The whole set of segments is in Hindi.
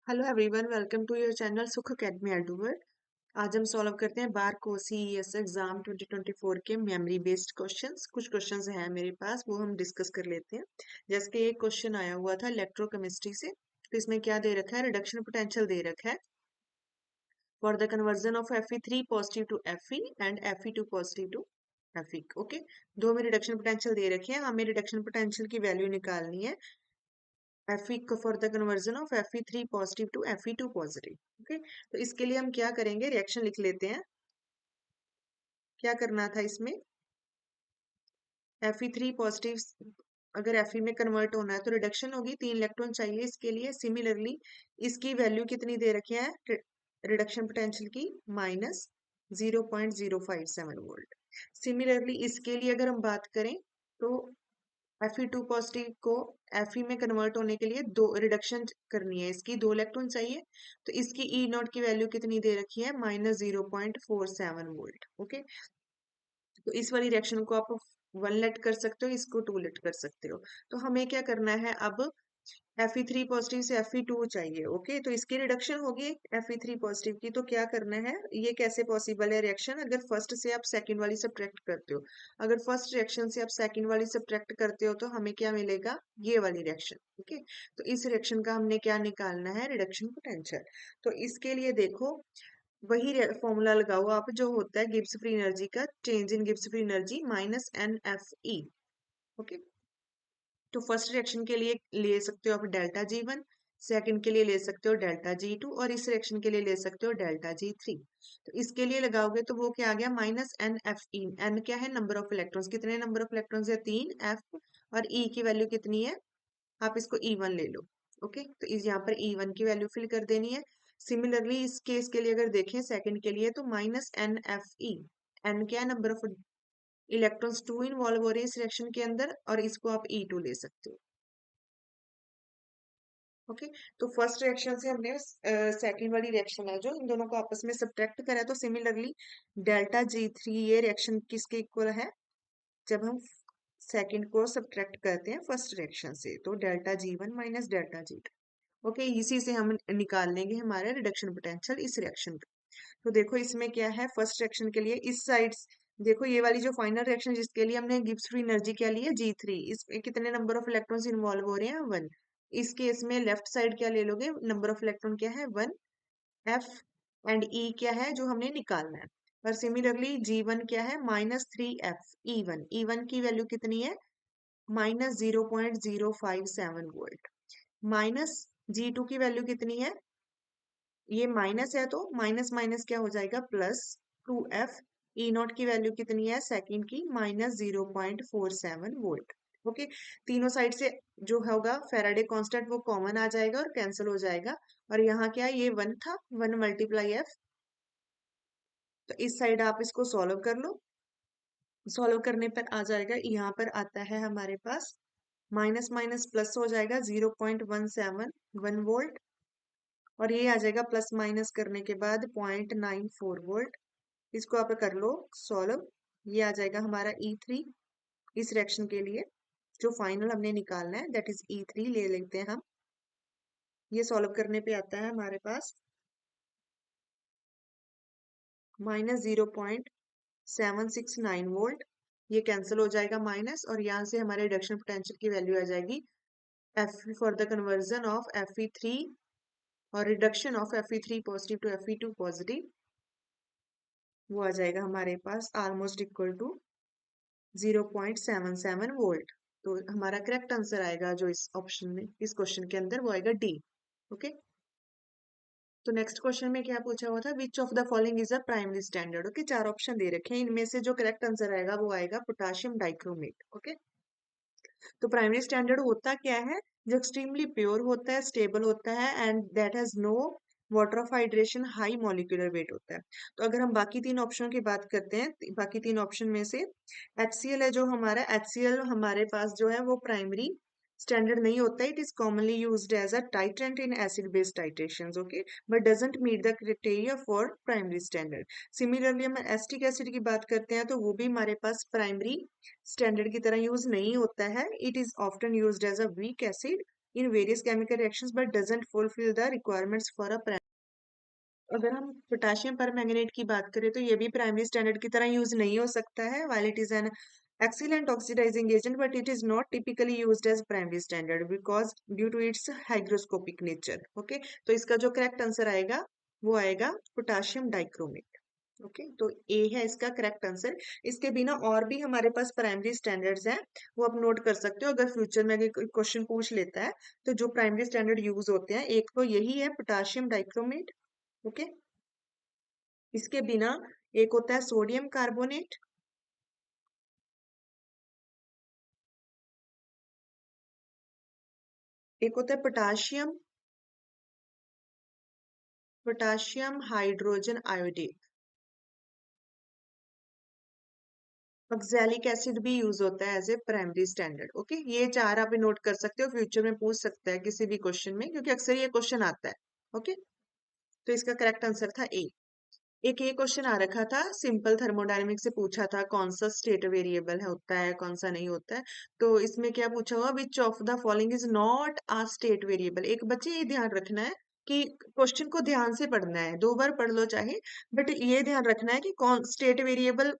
Hello everyone, welcome to your channel Sukh academy एडूवर। आज हम सॉल्व करते हैं बार कोसीएस एग्जाम 2024 के मेमोरी बेस्ड क्वेश्चंस। कुछ क्वेश्चंस हैं मेरे पास, वो हम डिस्कस कर लेते हैं। जैसे कि एक क्वेश्चन आया हुआ था इलेक्ट्रोकेमिस्ट्री से, तो इसमें क्या दे रखा है, रिडक्शन पोटेंशियल दे रखा है for the conversion of Fe3 positive to Fe and Fe2 positive to Fe। Okay, दो में रिडक्शन पोटेंशियल दे रखे हैं, हमें रिडक्शन पोटेंशियल की वैल्यू निकालनी है Fe for the conversion of Fe3 positive to Fe2 positive. Okay, तो इसके लिए हम क्या करेंगे, रिएक्शन लिख लेते हैं। क्या करना था इसमें, Fe3 पॉजिटिव अगर Fe में कन्वर्ट होना है तो रिडक्शन होगी, 3 इलेक्ट्रॉन चाहिए इसके लिए। सिमिलरली इसकी वैल्यू कितनी दे रखी है रिडक्शन पोटेंशियल की, -0.057 वोल्ट। सिमिलरली इसके लिए अगर हम बात करें तो Fe2 पॉजिटिव को Fe में कन्वर्ट होने के लिए दो रिडक्शन करनी है, इसकी 2 इलेक्ट्रॉन चाहिए। तो इसकी ई नॉट की वैल्यू कितनी दे रखी है, -0.47 वोल्ट। ओके, तो इस वाली रिएक्शन को आप 1 लेट कर सकते हो, इसको 2 लेट कर सकते हो। तो हमें क्या करना है अब, Fe3 पॉजिटिव से Fe2 चाहिए। ओके, तो इसकी रिडक्शन होगी Fe3 पॉजिटिव की। तो क्या करना है, ये कैसे पॉसिबल है रिएक्शन, अगर फर्स्ट से आप सेकंड वाली सब्ट्रैक्ट करते हो। अगर फर्स्ट रिएक्शन से आप सेकंड वाली सब्ट्रैक्ट करते हो तो हमें क्या मिलेगा, ये वाली रिएक्शन। ओके, तो इस रिएक्शन का हमने क्या निकालना है, रिडक्शन पोटेंशियल। तो इसके लिए देखो, वही फॉर्मूला लगाओ आप जो होता है गिब्स फ्री एनर्जी का, change in Gibbs free energy -NFe। Okay, तो फर्स्ट रिएक्शन के लिए ले सकते हो आप डेल्टा G1, सेकंड के लिए ले सकते हो डेल्टा G2 और इस रिएक्शन के लिए ले सकते हो डेल्टा G3। तो इसके लिए लगाओगे तो वो क्या आ गया, -NFe। एन क्या है, नंबर ऑफ इलेक्ट्रॉन्स, कितने नंबर ऑफ इलेक्ट्रॉन्स है, 3। एफ और ई की वैल्यू कितनी है, आप इसको E1 ले लो। ओके, तो इस यहाँ पर E1 की वैल्यू फिल कर देनी है। सिमिलरली इस केस के लिए अगर देखें सेकंड के लिए तो -NFe। एन क्या है, नंबर ऑफ इलेक्ट्रॉन्स 2 इन्वॉल्व हो रहे हैं इस रिएक्शन के अंदर, और इसको आप E2 ले सकते हो। ओके, तो फर्स्ट रिएक्शन से हमने सेकंड वाली रिएक्शन है जो इन दोनों को आपस में सब्ट्रैक्ट करा, तो सिमिलरली डेल्टा G3 ये रिएक्शन किसके इक्वल है, जब हम सेकंड को सब्ट्रैक्ट करते हैं फर्स्ट रिएक्शन से, तो delta G1 minus delta G2। Okay, इसी से हम निकाल लेंगे हमारा रिडक्शन पोटेंशियल इस रिएक्शन का। तो देखो इसमें क्या है, फर्स्ट रिएक्शन के लिए इस साइड देखो, ये वाली जो फाइनल रिएक्शन जिसके लिए हमने गिब्स फ्री एनर्जी क्या ली है, G3, इसमें कितने नंबर ऑफ इलेक्ट्रॉन्स इन्वॉल्व हो रहे हैं, 1। इस केस में लेफ्ट साइड क्या ले लोगे, नंबर ऑफ इलेक्ट्रॉन क्या है, 1। एफ एंड ई क्या है जो हमने निकालना है। और सिमिलरली G1 क्या है, -3F E1। E1 की वैल्यू कितनी है, -0.057 वोल्ट। माइनस G2 की वैल्यू कितनी है, ये माइनस है तो माइनस माइनस क्या हो जाएगा, +2F। ई नॉट की वैल्यू कितनी है सेकंड की, -0.47 वोल्ट। ओके, तीनों साइड से जो होगा फेराडे कांस्टेंट वो कॉमन आ जाएगा और कैंसिल हो जाएगा। और यहाँ क्या है, ये 1 था, 1 मल्टीप्लाई एफ। तो इस साइड आप इसको सॉल्व कर लो, सॉल्व करने पर आ जाएगा, यहाँ पर आता है हमारे पास माइनस माइनस प्लस हो जाएगा 0.171 वोल्ट, और ये आ जाएगा प्लस माइनस करने के बाद 0.94 वोल्ट। इसको आप कर लो सॉल्व, ये आ जाएगा हमारा E3 इस रिएक्शन के लिए, जो फाइनल हमने निकालना है दैट इज E3 ले लेते हैं हम। ये सॉल्व करने पे आता है हमारे पास -0.769 वोल्ट। ये कैंसिल हो जाएगा माइनस, और यहाँ से हमारे रिडक्शन पोटेंशियल की वैल्यू आ जाएगी F for the conversion of Fe3 और reduction of Fe3 positive to Fe2 positive, वो आ जाएगा हमारे पास ऑलमोस्ट इक्वल टू 0.77 वोल्ट। तो हमारा करेक्ट आंसर आएगा जो इस ऑप्शन में, इस क्वेश्चन के अंदर, वो आएगा डी। ओके, तो नेक्स्ट क्वेश्चन में क्या पूछा हुआ था, which of the following is a primary standard. Okay, 4 option दे रखे हैं, इनमें से जो करेक्ट आंसर आएगा वो आएगा पोटाशियम डाइक्रोमेट। ओके, तो प्राइमरी स्टैंडर्ड होता क्या है, जो एक्सट्रीमली प्योर होता है, स्टेबल होता है and that has no water of hydration, high molecular weight होता है। तो अगर हम बाकी 3 ऑप्शन की बात करते हैं, बाकी 3 ऑप्शन में से HCl है जो हमारा, HCl हमारे पास जो है वो प्राइमरी स्टैंडर्ड नहीं होता है, it is commonly used as a titrant in acid based titrations. Okay, but doesn't meet the criteria for primary standard. Similarly हम एसिटिक एसिड की बात करते हैं तो वो भी हमारे पास प्राइमरी स्टैंडर्ड की तरह यूज नहीं होता है, it is often used as a weak acid in various chemical reactions but doesn't fulfil the requirements for a. अगर हम पोटेशियम परमैंगनेट की बात करें तो ये भी प्राइमरी स्टैंडर्ड की तरह यूज नहीं हो सकता है while it is an excellent oxidizing agent but it is not typically used as primary standard because due to its hygroscopic nature. Okay, तो इसका जो करेक्ट आंसर आएगा वो आएगा पोटेशियम डाइक्रोमेट। ओके, तो ए है इसका करेक्ट आंसर। इसके बिना और भी हमारे पास प्राइमरी स्टैंडर्ड्स हैं, वो आप नोट कर सकते हो अगर फ्यूचर में अगर क्वेश्चन पूछ लेता है। तो जो प्राइमरी स्टैंडर्ड यूज होते हैं एक तो यही है पोटेशियम डाइक्रोमेट। ओके, इसके बिना एक होता है सोडियम कार्बोनेट, एक होता है potassium potassium hydrogen iodate. Oxalic acid भी यूज होता है as a primary standard. Okay, ये चार आप नोट कर सकते हो, फ्यूचर में पूछ सकता है किसी भी क्वेश्चन में क्योंकि अक्सर ये क्वेश्चन आता है। ओके, तो इसका करेक्ट आंसर था ए। एक ये क्वेश्चन आ रखा था, सिंपल थर्मोडायनेमिक्स से पूछा था कौन सा स्टेट वेरिएबल है होता है कौन सा नहीं होता है। तो इसमें क्या पूछा हुआ, which of the following is not a state variable. एक बच्चे ये ध्यान रखना है कि क्वेश्चन को ध्यान से पढ़ना है, दो बार पढ़ लो चाहे, बट ये ध्यान रखना है कि कौन स्टेट वेरिएबल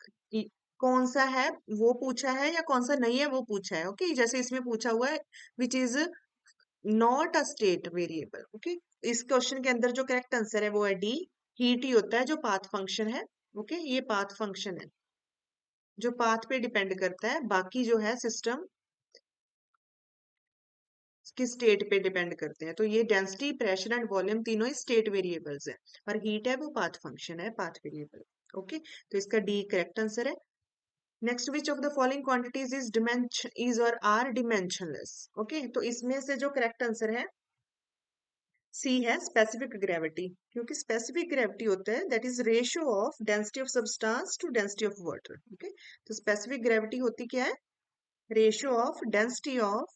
कौन सा है वो पूछा है या कौन सा नहीं है वो पूछा है। ओके, जैसे इसमें पूछा हुआ है which is not a state variable. Okay, इस क्वेश्चन के अंदर जो करेक्ट आंसर है वो है डी, हीट ही होता है जो पाथ फंक्शन है। ओके, ये पाथ फंक्शन है जो पाथ पे डिपेंड करता है, बाकी जो है सिस्टम की स्टेट पे डिपेंड करते हैं। तो ये डेंसिटी प्रेशर एंड वॉल्यूम तीनों ही स्टेट वेरिएबल्स है, और हीट है वो पाथ फंक्शन है, पाथ वेरिएबल। ओके, तो इसका डी करेक्ट आंसर है। Next, which of the following quantities is dimension is और आर डिमेंशनलेस। ओके, तो इसमें से जो करेक्ट आंसर है सी है स्पेसिफिक ग्रेविटी, क्योंकि स्पेसिफिक ग्रेविटी होता है that is ratio of density of substance to density of water. Okay, तो स्पेसिफिक ग्रेविटी होती क्या है, ratio of density of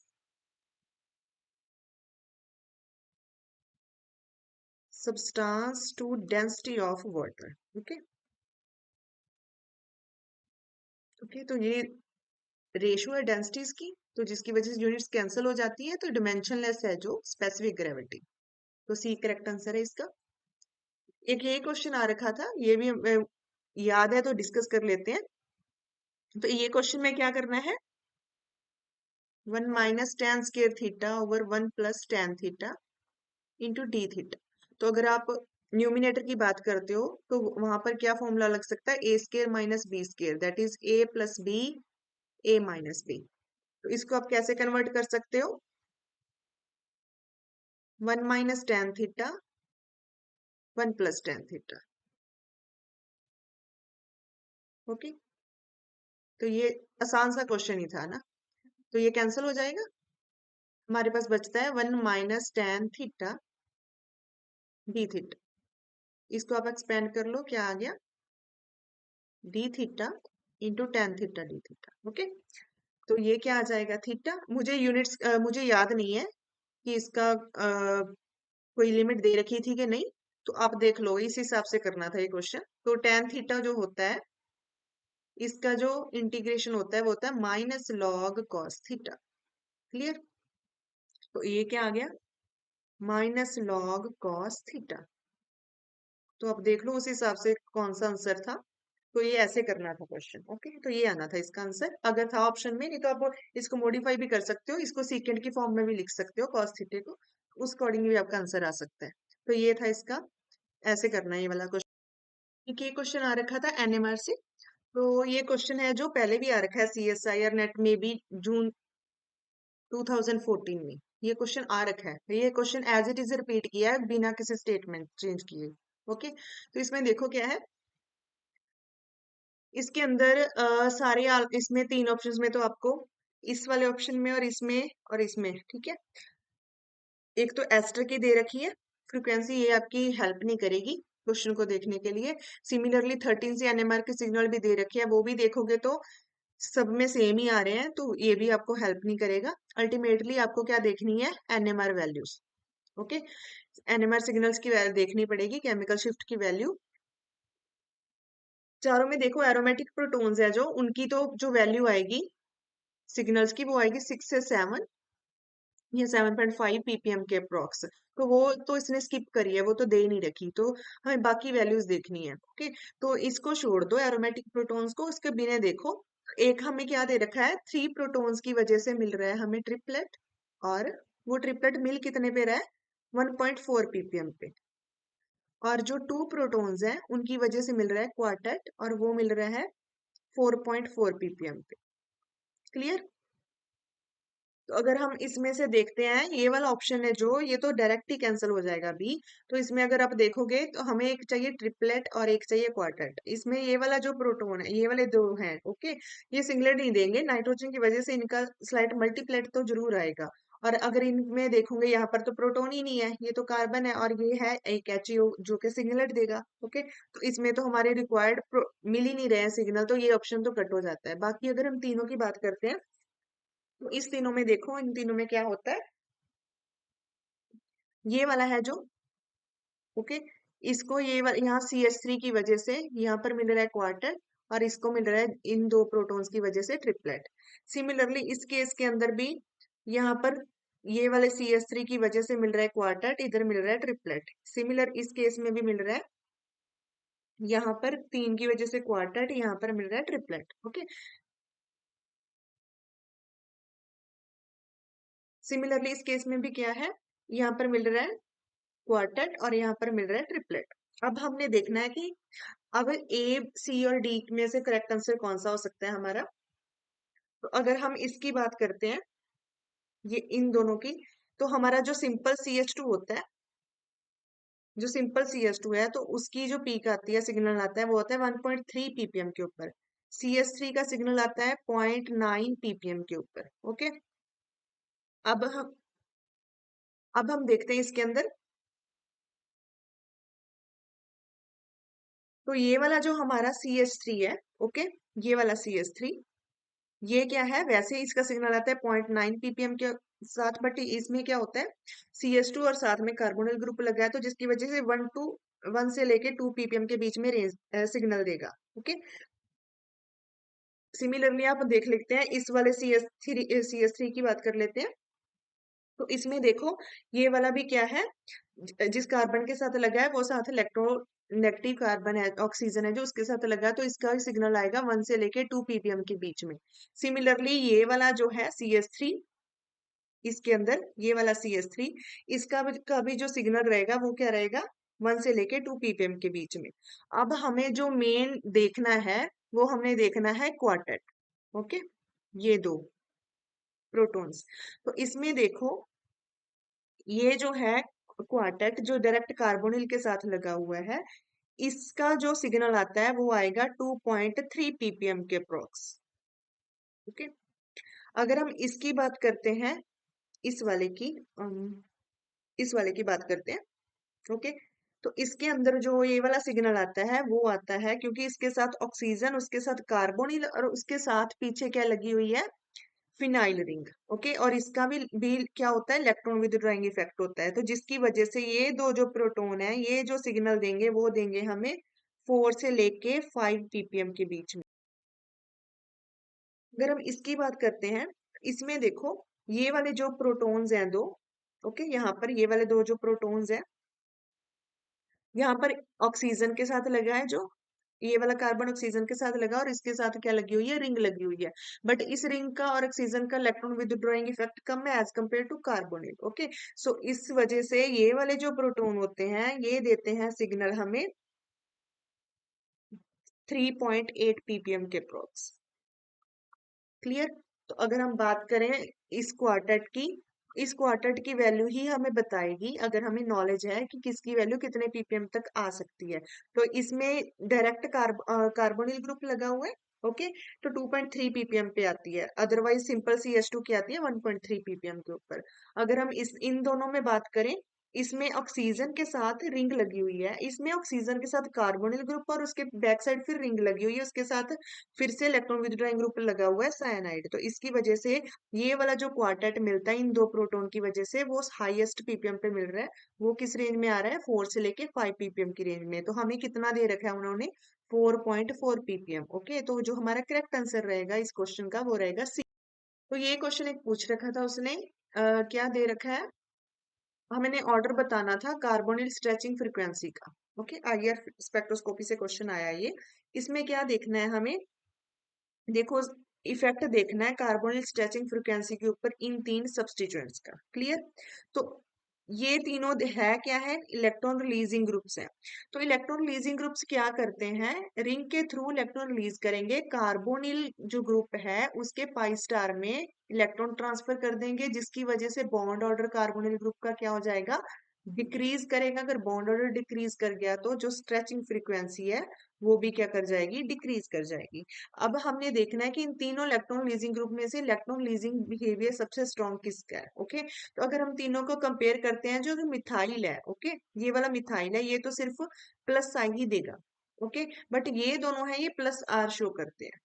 substance to density of water. Okay, okay, तो ये रेशियो है डेंसिटीज की, तो जिसकी वजह से यूनिट्स कैंसिल हो जाती है, तो डिमेंशनलेस है जो स्पेसिफिक ग्रेविटी। तो सी करेक्ट आंसर है इसका। एक ये क्वेश्चन आ रखा था, ये भी याद है तो डिस्कस कर लेते हैं। तो ये क्वेश्चन में क्या करना है, 1 minus tan square theta over 1 plus ten theta into D theta. तो अगर आप न्यूमिनेटर की बात करते हो तो वहां पर क्या फॉर्मूला लग सकता है, A square minus B square that is A plus B, A minus B. तो इसको आप कैसे कन्वर्ट कर सकते हो, 1 minus ten theta 1 plus ten theta. Okay, तो ये आसान सा क्वेश्चन ही था ना, तो ये कैंसिल हो जाएगा, हमारे पास बचता है 1 minus ten theta D theta. इसको आप एक्सपेंड कर लो, क्या आ गया, D theta into tan theta D theta. Okay, तो ये क्या आ जाएगा, थीटा, मुझे यूनिट्स मुझे याद नहीं है कि इसका कोई लिमिट दे रखी थी कि नहीं, तो आप देख लो, इस हिसाब से करना था ये क्वेश्चन। तो टेन थीटा जो होता है इसका जो इंटीग्रेशन होता है वो होता है minus log cos theta. Clear, तो ये क्या आ गया, माइनस लॉग कॉस थीटा। तो आप देख लो उस हिसाब से कौन सा आंसर था। तो ये ऐसे करना था क्वेश्चन। ओके, तो ये आना था इसका आंसर अगर था ऑप्शन में, नहीं तो आप इसको मॉडिफाई भी कर सकते हो, इसको सीकेंड की फॉर्म में भी लिख सकते हो कॉस थीटा को, उस अकॉर्डिंग भी आपका आंसर आ सकता है। तो ये था इसका, ऐसे करना है ये वाला क्वेश्चन। ठीक है, ये क्वेश्चन आ रखा था एनएमआर से। तो ये क्वेश्चन है जो पहले भी आ रखा है सीएसआईआर नेट में भी, जून 2014 में ये क्वेश्चन आ रखा है। ये question as it is repeat किया है बिना किसी स्टेटमेंट चेंज किए। ओके, तो इसमें देखो क्या है, इसके अंदर इसमें तीन ऑप्शंस में तो आपको इस वाले ऑप्शन में और इसमें ठीक है, एक तो एस्टर की दे रखी है फ्रीक्वेंसी, ये आपकी हेल्प नहीं करेगी क्वेश्चन को देखने के लिए। सिमिलरली 13 से एनएमआर की सिग्नल भी दे रखी है, वो भी देखोगे तो सब में सेम ही आ रहे हैं, तो ये भी आपको हेल्प नहीं करेगा। अल्टीमेटली आपको क्या देखनी है, NMR values. Okay, NMR signals की वैल्यू देखनी पड़ेगी, केमिकल शिफ्ट की वैल्यू। चारों में देखो एरोमेटिक प्रोटॉन्स है जो, उनकी तो जो वैल्यू आएगी सिग्नल्स की वो आएगी 6 से 7। ये 7.5 ppm के अप्रोक्स। तो वो तो इसने स्किप करी है, वो तो दे ही नहीं रखी, तो हमें बाकी वैल्यूज देखनी है। ओके, तो इसको छोड़ दो एरोमेटिक प्रोटॉन्स को, उसके बिना देखो। एक हमें क्या दे रखा है, 3 प्रोटॉन्स की वजह से मिल रहा है हमें ट्रिपलेट, और वो ट्रिपलेट मिल कितने पे रहा है, 1.4 ppm पे। और जो 2 प्रोटॉन्स हैं उनकी वजह से मिल रहा है क्वार्टेट, और वो मिल रहा है 4.4 ppm पे। क्लियर? तो अगर हम इसमें से देखते हैं, ये वाला ऑप्शन है जो, ये तो डायरेक्ट ही कैंसिल हो जाएगा अभी। तो इसमें अगर आप देखोगे तो हमें एक चाहिए ट्रिपलेट और एक चाहिए क्वार्टेट। इसमें ये वाला जो प्रोटोन है, ये वाले दो हैं, ओके, ये सिंगलेट नहीं देंगे, नाइट्रोजन की वजह से इनका स्लाइट मल्टीप्लेट तो जरूर आएगा। और अगर इनमें देखोगे, यहाँ पर तो प्रोटोन ही नहीं है, ये तो कार्बन है, और ये है एक HCO जो कि सिंगलेट देगा। ओके, तो इसमें तो हमारे रिक्वायर्ड मिल ही नहीं रहे हैं सिग्नल, तो ये ऑप्शन तो कट हो जाता है। बाकी अगर हम तीनों की बात करते हैं, तो इस तीनों में देखो, इन तीनों में क्या होता है, ये वाला है जो, ओके, इसको यहाँ CH3 की वजह से यहाँ पर मिल रहा है क्वार्टर, और इसको मिल रहा है इन दो प्रोटॉन्स की वजह से ट्रिपलेट। सिमिलरली इस केस के अंदर भी यहाँ पर ये वाले CH3 की वजह से मिल रहा है क्वार्टेट, इधर मिल रहा है ट्रिपलेट। सिमिलर इस केस में भी मिल रहा है, यहाँ पर 3 की वजह से क्वार्टेट, यहाँ पर मिल रहा है ट्रिपलेट। ओके, सिमिलरली इस केस में भी क्या है, यहाँ पर मिल रहा है क्वार्टेट, और यहाँ पर मिल रहा है ट्रिपलेट। अब हमने देखना है कि अब ए, सी और डी में से करेक्ट आंसर कौन सा हो सकता है हमारा। तो अगर हम इसकी बात करते हैं, ये इन दोनों की, तो हमारा जो सिंपल CH2 होता है, जो सिंपल CH2 है, तो उसकी जो पीक आती है, सिग्नल आता है, वो होता है 1.3 ppm के ऊपर। CH3 का सिग्नल आता है 0.9 ppm के ऊपर। ओके, अब हम देखते हैं इसके अंदर, तो ये वाला जो हमारा CH3 है, ओके, ये वाला CH3, ये क्या है, वैसे इसका सिग्नल आता है 0.9 ppm के साथ, बट इसमें क्या होता है, CH2 और साथ में कार्बोनिल ग्रुप लगा है, तो जिसकी वजह से 1 से लेके 2 ppm के बीच में रेंज सिग्नल देगा। ओके, सिमिलरली आप देख लेते हैं, इस वाले CH3 की बात कर लेते हैं। तो इसमें देखो, ये वाला भी क्या है, जिस कार्बन के साथ लगा है वो साथ इलेक्ट्रो नेगेटिव कार्बन है, ऑक्सीजन है जो उसके साथ लगा है, तो इसका सिग्नल आएगा 1 से लेके 2 ppm के बीच में। सिमिलरली ये वाला जो है CH3, इसके अंदर ये वाला CH3, इसका का भी जो सिग्नल रहेगा वो क्या रहेगा, 1 से लेके 2 ppm के बीच में। अब हमें जो मेन देखना है, वो हमने देखना है क्वार्टेट। ओके, ये दो प्रोटॉन्स, तो इसमें देखो, ये जो है क्वार्टेट जो डायरेक्ट कार्बोनिल के साथ लगा हुआ है, इसका जो सिग्नल आता है वो आएगा 2.3 ppm के अप्रोक्स। ओके, अगर हम इसकी बात करते हैं, इस वाले की इस वाले की बात करते हैं, ओके, तो इसके अंदर जो ये वाला सिग्नल आता है वो आता है क्योंकि इसके साथ ऑक्सीजन, उसके साथ कार्बोनिल, और उसके साथ पीछे क्या लगी हुई है, फिनाइल रिंग। ओके, और इसका भी क्या होता है, इलेक्ट्रॉन विथड्रॉइंग इफेक्ट होता है, तो जिसकी वजह से ये दो जो प्रोटॉन है, ये जो सिग्नल देंगे वो देंगे हमें 4 से लेके 5 ppm के बीच में। अगर हम इसकी बात करते हैं, इसमें देखो, ये वाले जो प्रोटॉन्स हैं दो, ओके, यहाँ पर ये वाले दो जो प्रोटॉन्स हैं, यहाँ पर ऑक्सीजन के साथ लगा है, जो ये वाला कार्बन ऑक्सीजन के साथ लगा, और इसके साथ क्या लगी हुई है, रिंग लगी हुई है। बट इस रिंग का और ऑक्सीजन का इलेक्ट्रॉन विथड्रॉइंग इफेक्ट कम है as compare to carbonate. Okay, so इस वजह से ये वाले जो प्रोटॉन होते हैं, ये देते हैं सिग्नल हमें 3.8 ppm के अप्रोक्स। क्लियर? तो अगर हम बात करें इस क्वार्टेट की, इस क्वार्टेट की वैल्यू ही हमें बताएगी, अगर हमें नॉलेज है कि किसकी वैल्यू कितने ppm तक आ सकती है। तो इसमें डायरेक्ट कार्बोनिल ग्रुप लगा हुआ है, ओके, तो 2.3 ppm पे आती है, अदरवाइज सिंपल CH2 की आती है 1.3 ppm के ऊपर। अगर हम इस इन दोनों में बात करें, इसमें ऑक्सीजन के साथ रिंग लगी हुई है, इसमें ऑक्सीजन के साथ कार्बोनिल ग्रुप, और उसके बैक साइड फिर रिंग लगी हुई है, उसके साथ फिर से इलेक्ट्रॉन विथड्रॉइंग ग्रुप लगा हुआ है साइनाइड। तो इसकी वजह से ये वाला जो क्वार्टेट मिलता है इन दो प्रोटॉन की वजह से, वो हाईएस्ट ppm पे मिल रहा है। वो किस रेंज में आ रहा है, 4 से लेके 5 ppm की रेंज में। तो हमें कितना दे रखा है उन्होंने, 4.4 ppm। ओके, तो जो हमारा करेक्ट आंसर रहेगा इस क्वेश्चन का, वो रहेगा सी। तो ये क्वेश्चन एक पूछ रखा था उसने, क्या दे रखा है, हमें ऑर्डर बताना था कार्बोनिल स्ट्रेचिंग फ्रीक्वेंसी का। ओके, आईआर स्पेक्ट्रोस्कोपी से क्वेश्चन आया ये। इसमें क्या देखना है हमें, देखो इफेक्ट देखना है कार्बोनिल स्ट्रेचिंग फ्रीक्वेंसी के ऊपर इन तीन सब्स्टिट्यूएंट्स का। क्लियर? तो ये तीनों है क्या है, इलेक्ट्रॉन रिलीजिंग ग्रुप्स हैं। तो इलेक्ट्रॉन रिलीजिंग ग्रुप्स क्या करते हैं, रिंग के थ्रू इलेक्ट्रॉन रिलीज करेंगे, कार्बोनिल जो ग्रुप है उसके पाई स्टार में इलेक्ट्रॉन ट्रांसफर कर देंगे, जिसकी वजह से बॉन्ड ऑर्डर कार्बोनिल ग्रुप का क्या हो जाएगा, डिक्रीज करेगा। अगर बॉन्ड ऑर्डर डिक्रीज कर गया तो जो स्ट्रेचिंग फ्रीक्वेंसी है वो भी क्या कर जाएगी, डिक्रीज कर जाएगी। अब हमने देखना है कि इन तीनों इलेक्ट्रॉन लीजिंग ग्रुप में से इलेक्ट्रॉन लीजिंग बिहेवियर सबसे स्ट्रॉन्ग किसका है। ओके, तो अगर हम तीनों को कंपेयर करते हैं, जो मिथाइल है, ओके, ये वाला मिथाइल है, ये तो सिर्फ प्लस आई ही देगा। ओके, बट ये दोनों है, ये प्लस आर शो करते हैं।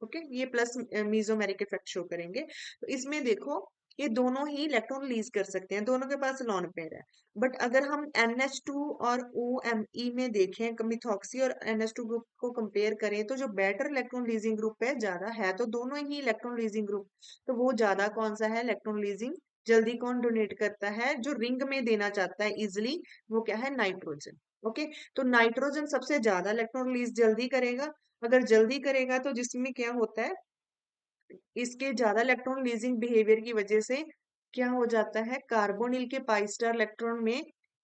ओके, ये प्लस मीजोमेरिक इफेक्ट शो करेंगे। तो इसमें देखो ये दोनों ही इलेक्ट्रॉन रिलीज कर सकते हैं, दोनों के पास लॉन पेयर है। बट अगर हम NH2 और OMe में देखें, मिथॉक्सी और NH2 ग्रुप को कंपेयर करें, तो जो बेटर इलेक्ट्रॉन रिलीजिंग ग्रुप है ज्यादा है, तो दोनों ही इलेक्ट्रॉन रिलीजिंग ग्रुप, तो वो ज्यादा कौन सा है इलेक्ट्रॉन रिलीजिंग, जल्दी कौन डोनेट करता है, जो रिंग में देना चाहता है इजिली, वो क्या है, नाइट्रोजन। ओके, तो नाइट्रोजन सबसे ज्यादा इलेक्ट्रॉन रिलीज जल्दी करेगा। अगर जल्दी करेगा तो जिसमें क्या होता है, इसके ज्यादा इलेक्ट्रॉन रिलीजिंग बिहेवियर की वजह से क्या हो जाता है, कार्बोनिल के पाई स्टार इलेक्ट्रॉन में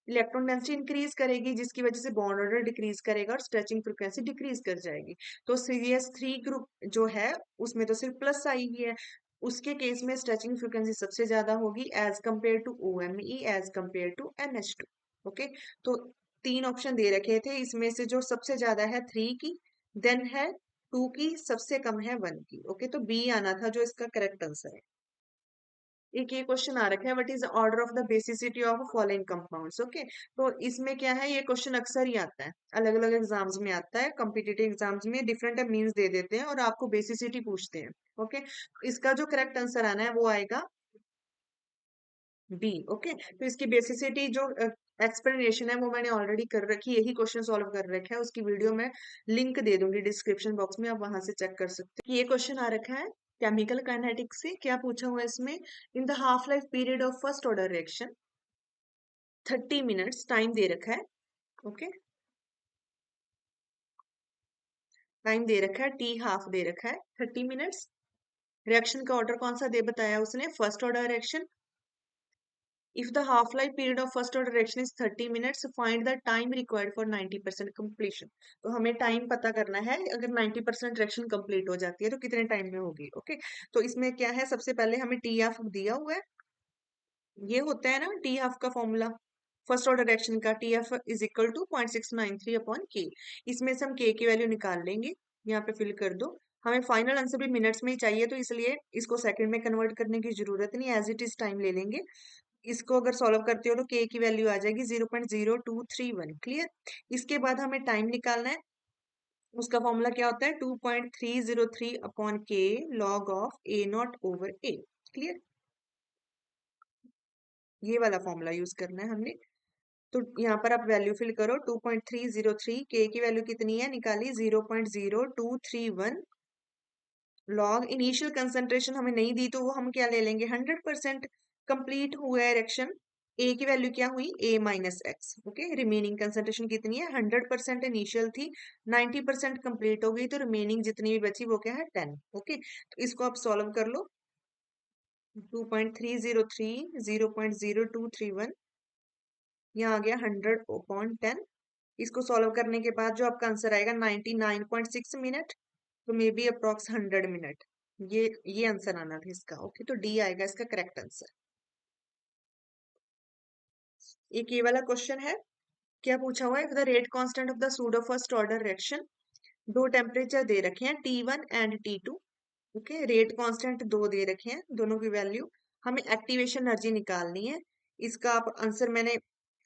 इलेक्ट्रॉन डेंसिटी इंक्रीज करेगी, जिसकी वजह से बॉन्ड ऑर्डर डिक्रीज करेगा और स्ट्रेचिंग फ्रीक्वेंसी डिक्रीज कर जाएगी। तो CH3 ग्रुप जो है उसमें तो सिर्फ प्लस आई ही है, उसके केस में स्ट्रेचिंग फ्रीक्वेंसी सबसे ज्यादा होगी as compare to OMe, as compare to NH2। Okay, तो तीन ऑप्शन दे रखे थे, इसमें से जो सबसे ज्यादा है 3 की, देन है 2 की, सबसे कम है 1 की। ओके, तो बी आना था जो इसका करेक्ट आंसर है। एक ये क्वेश्चन आ रखा है, what is order of the basicity of following compounds. Okay, तो इसमें क्या है, ये क्वेश्चन अक्सर ही आता है, अलग अलग एग्जाम्स में आता है, कॉम्पिटिटिव एग्जाम्स में डिफरेंट मीन्स दे देते हैं और आपको बेसिसिटी पूछते हैं। ओके, इसका जो करेक्ट आंसर आना है वो आएगा बी। ओके, तो इसकी बेसिसिटी जो एक्सप्लेनेशन है वो मैंने ऑलरेडी कर रखी, यही क्वेश्चन सॉल्व कर रखा है, उसकी वीडियो में लिंक दे दूंगी डिस्क्रिप्शन बॉक्स में, आप वहां से चेक कर सकते हैं। ये क्वेश्चन आ रखा है केमिकल काइनेटिक्स से, क्या पूछा हुआ है इसमें, in the half life period of first order reaction 30 minutes time दे रखा है। ओके, टाइम दे रखा है, टी हाफ दे रखा है, 30 मिनट्स। रिएक्शन का ऑर्डर कौन सा दे बताया उसने, first order reaction. If the half-life period of first order reaction is 30 minutes, find the time required for 90% completion. तो हमें टाइम पता करना है, अगर 90% रिएक्शन कंप्लीट हो जाती है तो कितने टाइम में होगी। ओके, तो इसमें क्या है, सबसे पहले हमें टी हाफ दिया हुआ है, ये होता है ना टी हाफ का फॉर्मूला फर्स्ट ऑर्डर रिएक्शन का, T F is equal to 0.693 upon K. इसमें से हम के की वैल्यू निकाल लेंगे, यहाँ पे फिल कर दो। हमें फाइनल आंसर भी मिनट्स में ही चाहिए, तो इसलिए इसको सेकंड में कन्वर्ट करने की जरूरत नहीं, एज इट इज टाइम ले लेंगे। इसको अगर सॉल्व करते हो तो के की वैल्यू आ जाएगी 0.0231। क्लियर? इसके बाद हमें टाइम निकालना है, उसका फॉर्मूला क्या होता है, 2.303 अपॉन के लॉग ऑफ A0/A। क्लियर? ये वाला फॉर्मूला यूज करना है हमने। तो यहाँ पर आप वैल्यू फिल करो, 2.303, के की वैल्यू कितनी है निकाली, 0.0231। लॉग इनिशियल कंसंट्रेशन हमें नहीं दी, तो वो हम क्या ले लेंगे, 100%। कंप्लीट हुआ है रिएक्शन, ए की वैल्यू क्या हुई, A-X। ओके, रिमेनिंग कंसंट्रेशन कितनी है, 100% इनिशियल थी, 90% कंप्लीट हो गई, तो रिमेनिंग जितनी भी बची वो क्या है, 10। ओके, तो इसको आप सॉल्व कर लो, 2.303, 0.0231, यहाँ आ गया 100/10। इसको सॉल्व करने के बाद जो आपका आंसर आएगा 99.6 मिनट, तो मे बी अप्रोक्स 100 मिनट। ये आंसर आना था इसका। ओके, तो डी आएगा इसका करेक्ट आंसर। एक ये वाला क्वेश्चन है, क्या पूछा हुआ है, the rate constant of the pseudo first order reaction, दो टेम्परेचर दे रखे हैं T1 and T2। Okay, rate constant दो दे रखे हैं, दोनों की वैल्यू, हमें एक्टिवेशन एनर्जी निकालनी है। इसका आप आंसर मैंने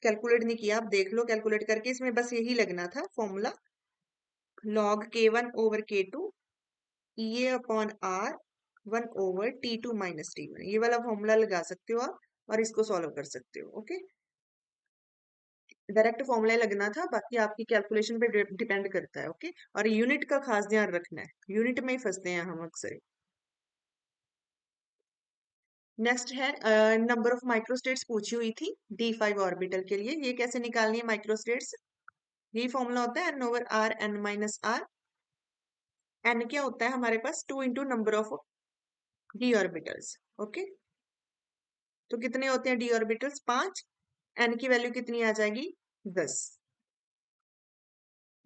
कैलकुलेट नहीं किया, आप देख लो कैलकुलेट करके, इसमें बस यही लगना था formula, log K1/K2 E upon R 1/T2 - T1, ये वाला फॉर्मूला लगा सकते हो आप और इसको सॉल्व कर सकते हो। ओके, डायरेक्ट फॉर्मूला लगना था, बाकी आपकी कैलकुलेशन पे डिपेंड करता है। ओके, और यूनिट का खास ध्यान रखना है, यूनिट में ही फंसते हैं हम अक्सर। नेक्स्ट है नंबर ऑफ माइक्रोस्टेट्स पूछी हुई थी D5 ऑर्बिटल के लिए। ये कैसे निकालनी है माइक्रोस्टेट्स? यही फॉर्मूला होता है N/R N-R। N क्या होता है हमारे पास? 2 into number of D orbitals. Okay, तो कितने होते हैं डी ऑर्बिटल्स? 5। N की वैल्यू कितनी आ जाएगी? 10।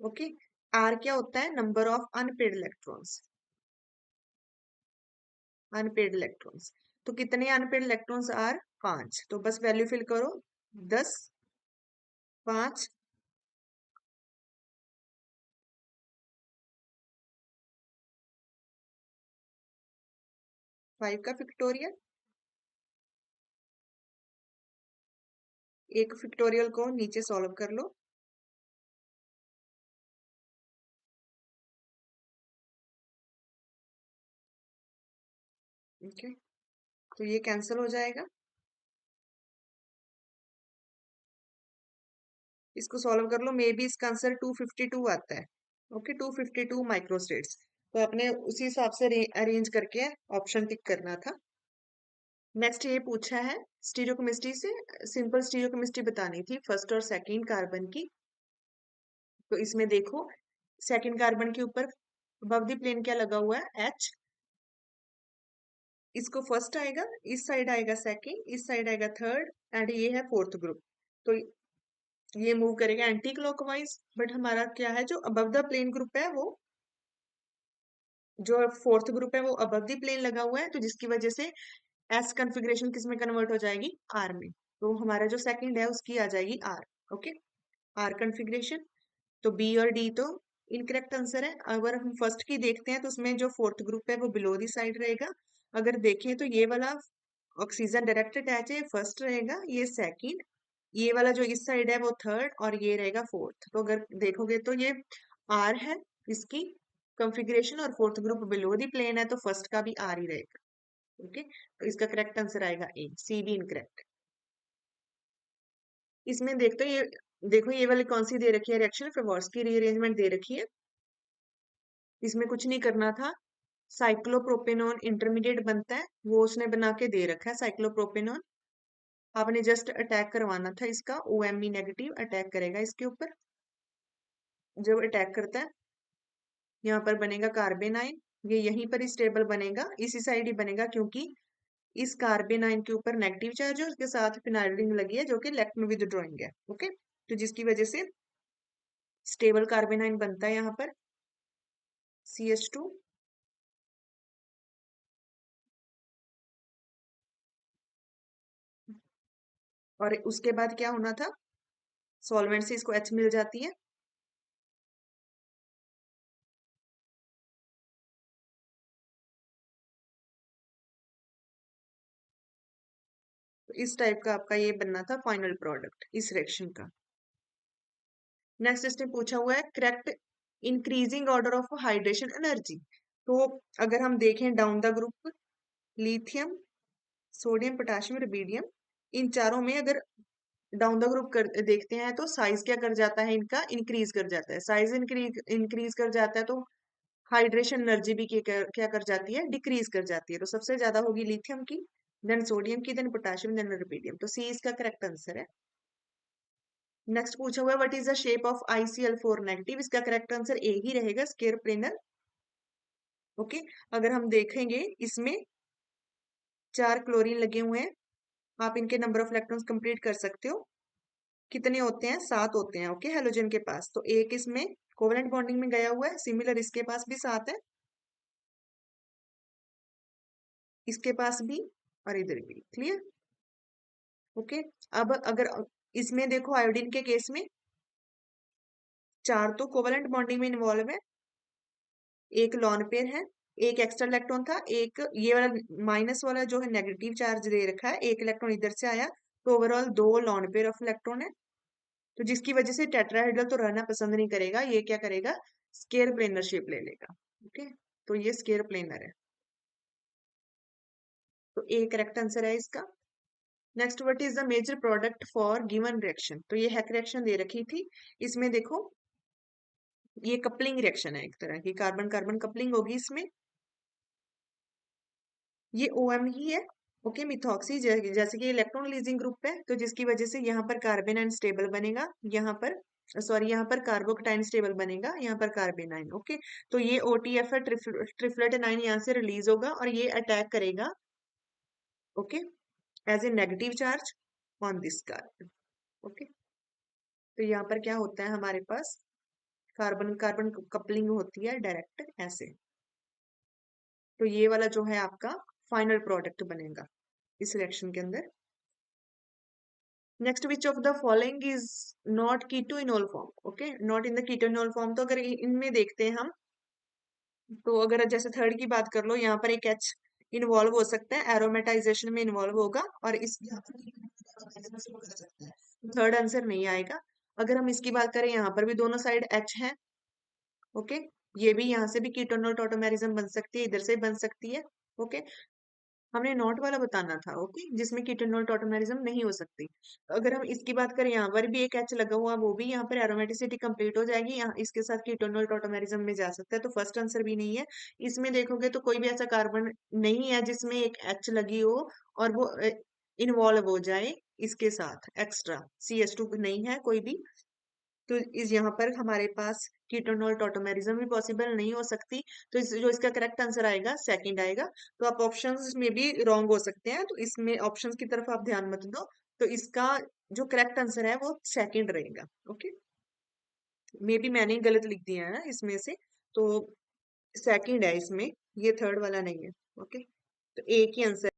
ओके, R क्या होता है? Number of unpaired electrons. Unpaired electrons, तो कितने अनपेड इलेक्ट्रॉन्स? आर 5। तो बस वैल्यू फिल करो, 10, 5, 5 का फैक्टोरियल, एक फैक्टोरियल को नीचे सॉल्व कर लो। ओके, तो ये कैंसिल हो जाएगा। इसको सॉल्व कर लो, मे बी इसका आंसर 252 आता है। Okay, 252 microstates. तो आपने उसी हिसाब से अरेंज करके ऑप्शन टिक करना था। नेक्स्ट ये पूछा है स्टीरियोकेमिस्ट्री से, सिंपल स्टीरियोकेमिस्ट्री बतानी थी फर्स्ट और सेकंड कार्बन की। तो इसमें देखो, सेकंड कार्बन के ऊपर अबव द प्लेन क्या लगा हुआ है? H। इसको फर्स्ट आएगा, इस साइड आएगा सेकंड, इस साइड आएगा थर्ड, एंड ये है फोर्थ ग्रुप। तो ये मूव करेगा एंटी क्लॉकवाइज। बट हमारा क्या है, जो अबव द प्लेन ग्रुप है वो, जो फोर्थ ग्रुप है वो अबव द प्लेन लगा हुआ है, तो जिसकी वजह से एस कन्फिग्रेशन किस में कन्वर्ट हो जाएगी? आर में। तो हमारा जो सेकंड है उसकी आ जाएगी आर। Okay, R configuration. तो बी और डी तो इनकरेक्ट आंसर है। अगर हम फर्स्ट की देखते हैं तो उसमें जो फोर्थ ग्रुप है वो बिलो दी साइड रहेगा। अगर देखें तो ये वाला ऑक्सीजन डायरेक्ट अटैच है, फर्स्ट रहेगा, ये सेकंड, ये वाला जो इस साइड है वो थर्ड, और ये रहेगा फोर्थ। तो अगर देखोगे तो ये आर है इसकी कॉन्फ़िगरेशन, और fourth group below the plane है, तो फर्स्ट का भी आर ही रहेगा। ओके, तो इसका करेक्ट आंसर आएगा ए, सी बी इनकरेक्ट। इसमें देखते हैं, ये देखो ये वाली कौन सी दे रखी है रिएक्शन, फिर की रीअरेंजमेंट दे रखी है। इसमें कुछ नहीं करना था, साइक्लोप्रोपेनॉन इंटरमीडिएट बनता है, वो उसने बना के दे रखा है साइक्लोप्रोपेनॉन। आपने जस्ट अटैक करवाना था इसका, OMe नेगेटिव अटैक करेगा इसके ऊपर। जब अटैक करता है, यहाँ पर बनेगा कार्बेनाइन, ये यहीं पर ही स्टेबल बनेगा, इसी साइड ही बनेगा, क्योंकि इस कार्बेनाइन के ऊपर नेगेटिव चार्ज है, उसके साथ फिनाइल रिंग लगी है जो कि लेफ्ट में विदड्रॉइंग है। ओके, तो जिसकी वजह से स्टेबल कार्बेनाइन बनता है यहाँ पर, CH2। और उसके बाद क्या होना था, सॉल्वेंट से इसको H मिल जाती है। तो इस टाइप का आपका ये बनना था फाइनल प्रोडक्ट इस रिएक्शन का। नेक्स्ट इसने पूछा हुआ है correct increasing order of hydration energy. तो अगर हम देखें down the group, lithium, sodium, potassium, rubidium, इन चारों में अगर डाउन द ग्रुप कर देखते हैं तो साइज क्या कर जाता है इनका? इंक्रीज कर जाता है। साइज इंक्रीज कर जाता है तो हाइड्रेशन एनर्जी भी क्या कर जाती है? डिक्रीज कर जाती है। तो सबसे ज्यादा होगी लिथियम की, देन सोडियम की, देन पोटेशियम, देन रुबिडियम। तो सी इसका करेक्ट आंसर है। नेक्स्ट पूछा हुआ है what is the shape of ICl4 negative. इसका करेक्ट आंसर ए ही रहेगा, स्क्वायर प्लेनर। ओके, अगर हम देखेंगे इसमें 4 क्लोरीन लगे हुए हैं, आप इनके नंबर ऑफ इलेक्ट्रॉन्स कंप्लीट कर सकते हो। कितने होते हैं? 7 होते हैं। ओके, हेलोजन के पास तो एक इसमें कोवेलेंट बॉन्डिंग में गया हुआ है, सिमिलर इसके पास भी 7 है, इसके पास भी, और इधर भी। क्लियर? ओके, अब अगर इसमें देखो आयोडीन के केस में 4 तो कोवेलेंट बॉन्डिंग में इन्वॉल्व है, एक लॉन पेयर है, एक एक्स्ट्रा इलेक्ट्रॉन था, एक ये वाला माइनस वाला जो है नेगेटिव चार्ज दे रखा है, एक इलेक्ट्रॉन इधर से आया, तो overall 2 lone pair of electron है। तो जिसकी वजह से टेट्राहेड्रल तो रहना पसंद नहीं करेगा, ये क्या करेगा? स्केयर प्लेनर शेप ले लेगा। ओके, तो ये स्केयर प्लेनर है, तो ए करेक्ट आंसर है इसका। Next, what is the major product for given reaction. तो ये हैक रिएक्शन दे रखी थी। इसमें देखो ये कपलिंग रिएक्शन है, एक तरह की कार्बन कार्बन कपलिंग होगी इसमें। ये OM ही है, ओके, मिथॉक्सी जैसे कि इलेक्ट्रॉन रिलीजिंग ग्रुप है, तो जिसकी वजह से यहाँ पर कार्बन अनस्टेबल बनेगा, यहाँ पर सॉरी यहाँ पर कार्बोकटाइन स्टेबल बनेगा, यहाँ पर कार्बेनाइन। ओके, तो ये ओटीएफ है, ट्रिफलेट नाइन यहाँ से रिलीज होगा और ये अटैक करेगा, okay, as a negative charge on this carbon. Okay, तो यहाँ पर क्या होता है हमारे पास, कार्बन कार्बन कपलिंग होती है डायरेक्ट ऐसे। तो ये वाला जो है आपका फाइनल प्रोडक्ट बनेगा इस रिएक्शन के अंदर। Next, which of the following is not keto enol form? Okay, not in the keto enol form. तो अगर इनमें देखते हैं हम, तो अगर जैसे थर्ड की बात कर लो, यहाँ पर एक एच इन्वॉल्व हो सकता है, एरोमेटाइजेशन में इन्वॉल्व होगा, और इस थर्ड आंसर नहीं आएगा। अगर हम इसकी बात करें, यहाँ पर भी दोनों साइड एच है। ओके, ये भी यहाँ से भी कीटोनोल टॉटोमेरिज्म बन सकती है, इधर से बन सकती है। ओके, हमने नॉट वाला बताना था, ओके, जिसमें कीटोनोल टॉटोमेरिज्म नहीं हो सकती। अगर हम इसकी बात करें, यहाँ पर भी एक एच लगा हुआ, वो भी यहाँ पर एरोमेटिसिटी कंप्लीट हो जाएगी, यहाँ इसके साथ कीटोनोल टॉटोमेरिज्म में जा सकता है, तो फर्स्ट आंसर भी नहीं है। इसमें देखोगे तो कोई भी ऐसा कार्बन नहीं है जिसमें एक एच लगी हो और वो इन्वॉल्व हो जाए इसके साथ एक्स्ट्रा। CH2 नहीं है कोई भी। तो इस यहाँ पर हमारे पास कीटोनोल टॉटोमेरिज्म भी पॉसिबल नहीं हो सकती। तो जो इसका करेक्ट आंसर आएगा, सेकंड आएगा। तो आप ऑप्शंस में भी रॉन्ग हो सकते हैं, तो इसमें ऑप्शंस की तरफ आप ध्यान मत दो। तो इसका जो करेक्ट आंसर है वो सेकंड रहेगा। ओके, मे बी मैंने ही गलत लिख दिया है ना इसमें से, तो सेकंड है इसमें, ये थर्ड वाला नहीं है। ओके, तो एक ही आंसर।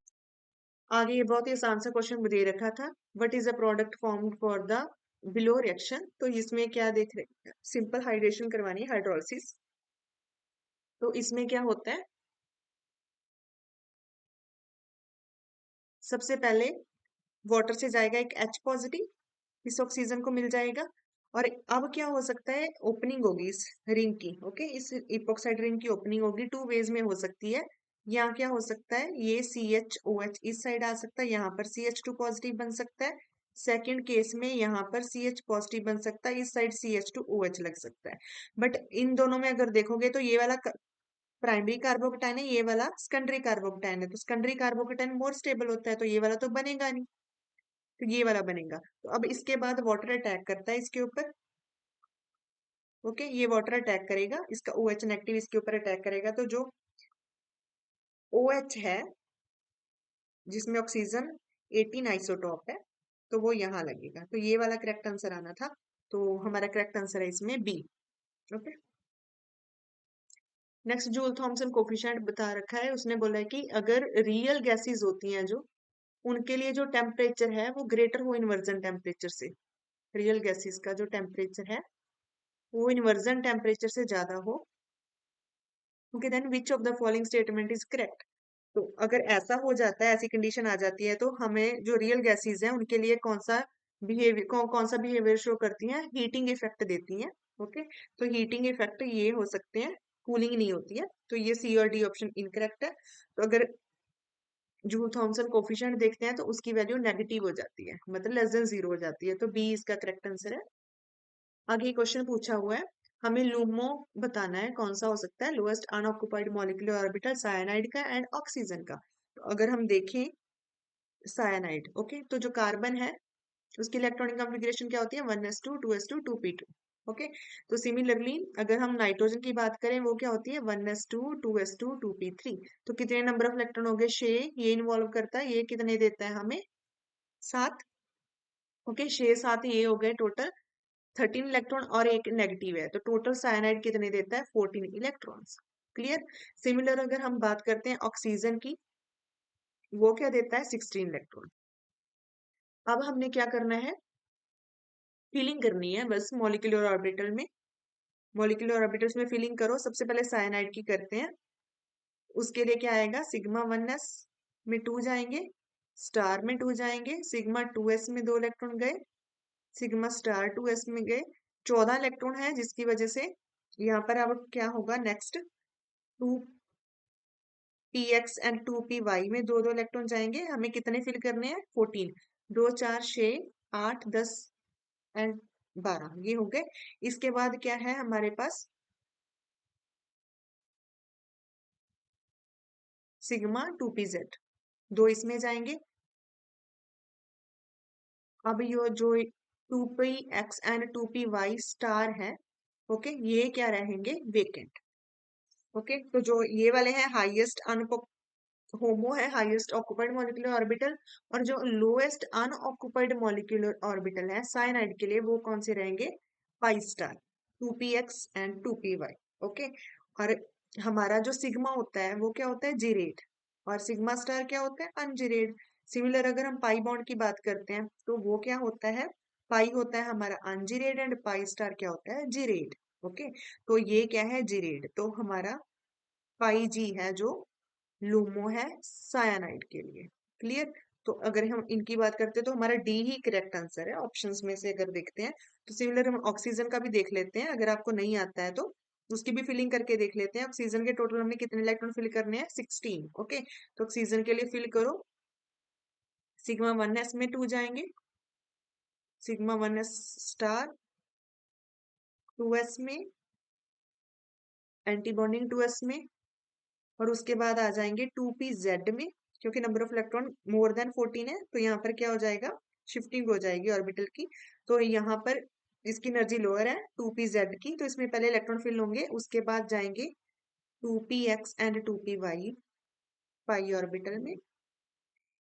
आगे ये बहुत ही आसान सा क्वेश्चन दे रखा था, what is a product formed for the below reaction? तो इसमें क्या देख रहे हैं, सिंपल हाइड्रेशन करवानी है, हाइड्रोलिसिस। तो इसमें क्या होता है, सबसे पहले वाटर से जाएगा एक H पॉजिटिव, इस ऑक्सीजन को मिल जाएगा। और अब क्या हो सकता है, ओपनिंग होगी इस रिंग की। ओके, इस इपोक्साइड रिंग की ओपनिंग होगी, टू वेज में हो सकती है। यहाँ क्या हो सकता है, ये CHOH इस साइड आ सकता है, यहाँ पर CH2 पॉजिटिव बन सकता है। सेकेंड केस में यहाँ पर CH पॉजिटिव बन सकता है, इस साइड CH2OH लग सकता है। बट इन दोनों में अगर देखोगे तो ये वाला प्राइमरी कार्बोकेटाइन है, ये वाला सेकेंडरी कार्बोकेटाइन है, तो सेकेंडरी कार्बोकेटाइन मोर स्टेबल होता है, तो ये वाला तो बनेगा नहीं, तो ये वाला बनेगा। तो अब इसके बाद वाटर अटैक करता है इसके ऊपर। ओके, ये वाटर अटैक करेगा, इसका OH नेगेटिव इसके ऊपर अटैक करेगा, तो जो OH है जिसमें ऑक्सीजन 18 आइसोटोप है, तो वो यहाँ लगेगा। तो ये वाला करेक्ट आंसर आना था, तो हमारा करेक्ट आंसर है इसमें B. Okay, next, Joule Thomson coefficient बता रखा है, उसने बोला है कि अगर रियल गैसेस होती हैं जो, उनके लिए जो टेम्परेचर है वो ग्रेटर हो इन्वर्जन टेम्परेचर से। रियल गैसेस का जो टेम्परेचर है वो इन्वर्जन टेम्परेचर से ज्यादा हो। Okay, then which of the following statement is correct? तो अगर ऐसा हो जाता है, ऐसी कंडीशन आ जाती है, तो हमें जो रियल गैसेस हैं उनके लिए कौन सा बिहेवियर शो करती हैं, हीटिंग इफेक्ट देती हैं। ओके, तो हीटिंग इफेक्ट ये हो सकते हैं, कूलिंग नहीं होती है, तो ये C और D ऑप्शन इनकरेक्ट है। तो अगर जूल थॉमसन कोफिशिएंट देखते हैं तो उसकी वैल्यू नेगेटिव हो जाती है, मतलब लेस देन 0 हो जाती है, तो बी इसका करेक्ट आंसर है। आगे क्वेश्चन पूछा हुआ है, हमें लूमो बताना है, कौन सा हो सकता है lowest unoccupied molecular orbital cyanide का एंड ऑक्सीजन का। तो अगर हम देखें साइनाइड, ओके, तो जो कार्बन है उसकी इलेक्ट्रॉनिक कॉन्फ़िगरेशन क्या होती है, 1s2 2s2 2p2। ओके, तो सिमिलरली अगर हम नाइट्रोजन की बात करें, वो क्या होती है, 1s2 2s2 2p3। तो कितने नंबर ऑफ इलेक्ट्रॉन हो गए, 6, ये इन्वॉल्व करता है, ये कितने देता है हमें, 7। ओके, 6 7 ये हो गए टोटल 13 इलेक्ट्रॉन, और एक नेगेटिव है, तो टोटल साइनाइड कितने देता है, 14 इलेक्ट्रॉन्स। क्लियर। सिमिलर अगर हम बात करते हैं ऑक्सीजन की, वो क्या देता है, 16 इलेक्ट्रॉन। अब हमने क्या करना है, फिलिंग करनी है बस मॉलिक्यूलर ऑर्बिटल में। मॉलिक्यूलर ऑर्बिटल्स में फिलिंग करो, सबसे पहले साइनाइड की करते हैं। उसके लिए क्या आएगा, सिग्मा 1s में 2 जाएंगे, स्टार में 2 जाएंगे, सिग्मा 2s में 2 इलेक्ट्रॉन गए, सिग्मा स्टार 2s में गए, 14 इलेक्ट्रॉन है, जिसकी वजह से यहाँ पर अब क्या होगा, नेक्स्ट 2px एंड 2py में 2 2 इलेक्ट्रॉन जाएंगे। हमें कितने फिल करने हैं, 14, 2 4 6 8 10 एंड 12, ये हो गए। इसके बाद क्या है हमारे पास, सिग्मा 2pz, दो इसमें जाएंगे। अब ये जो 2p x and 2p y star है, ओके, ये क्या रहेंगे, वेकेंट। ओके, तो जो ये वाले हैं हाईएस्ट होमो है हाईएस्ट ऑक्युपाइड मॉलिक्यूलर ऑर्बिटल, और जो लोएस्ट अनऑक्युपाइड मॉलिक्यूलर ऑर्बिटल है साइनाइड के लिए, वो कौन से रहेंगे, pi star, 2p x and 2p y। Okay, और हमारा जो सिग्मा होता है वो क्या होता है, जीरेड, और सिग्मा स्टार क्या होता है, अनजीरेड। सिमिलर अगर हम पाई बॉन्ड की बात करते हैं तो वो क्या होता है, पाई होता है हमारा अनजीरेड एंड पाई स्टार क्या होता है, जीरेड। ओके, तो ये क्या है, जीरेड, तो हमारा पाई जी है जो लूमो है सायानाइड के लिए। क्लियर। तो अगर हम इनकी बात करते हैं तो हमारा डी ही करेक्ट आंसर है ऑप्शंस में से अगर देखते हैं। तो सिमिलर हम ऑक्सीजन का भी देख लेते हैं, अगर आपको नहीं आता है तो उसकी भी फिलिंग करके देख लेते हैं। ऑक्सीजन के टोटल हमें कितने इलेक्ट्रॉन फिल करने हैं, 16। ओके, तो ऑक्सीजन के लिए फिल करो, सिग्मा 1s में 2 जाएंगे, सिग्मा 1s स्टार 2s में, एंटी बॉन्डिंग 2s में, और उसके बाद आ जाएंगे 2p z में, क्योंकि number of electron more than 14 है तो यहाँ पर क्या हो जाएगा, शिफ्टिंग हो जाएगी ऑर्बिटल की। तो यहाँ पर इसकी एनर्जी लोअर है 2p z की, तो इसमें पहले इलेक्ट्रॉन फिल होंगे, उसके बाद जाएंगे 2p x and 2p y pi orbital में।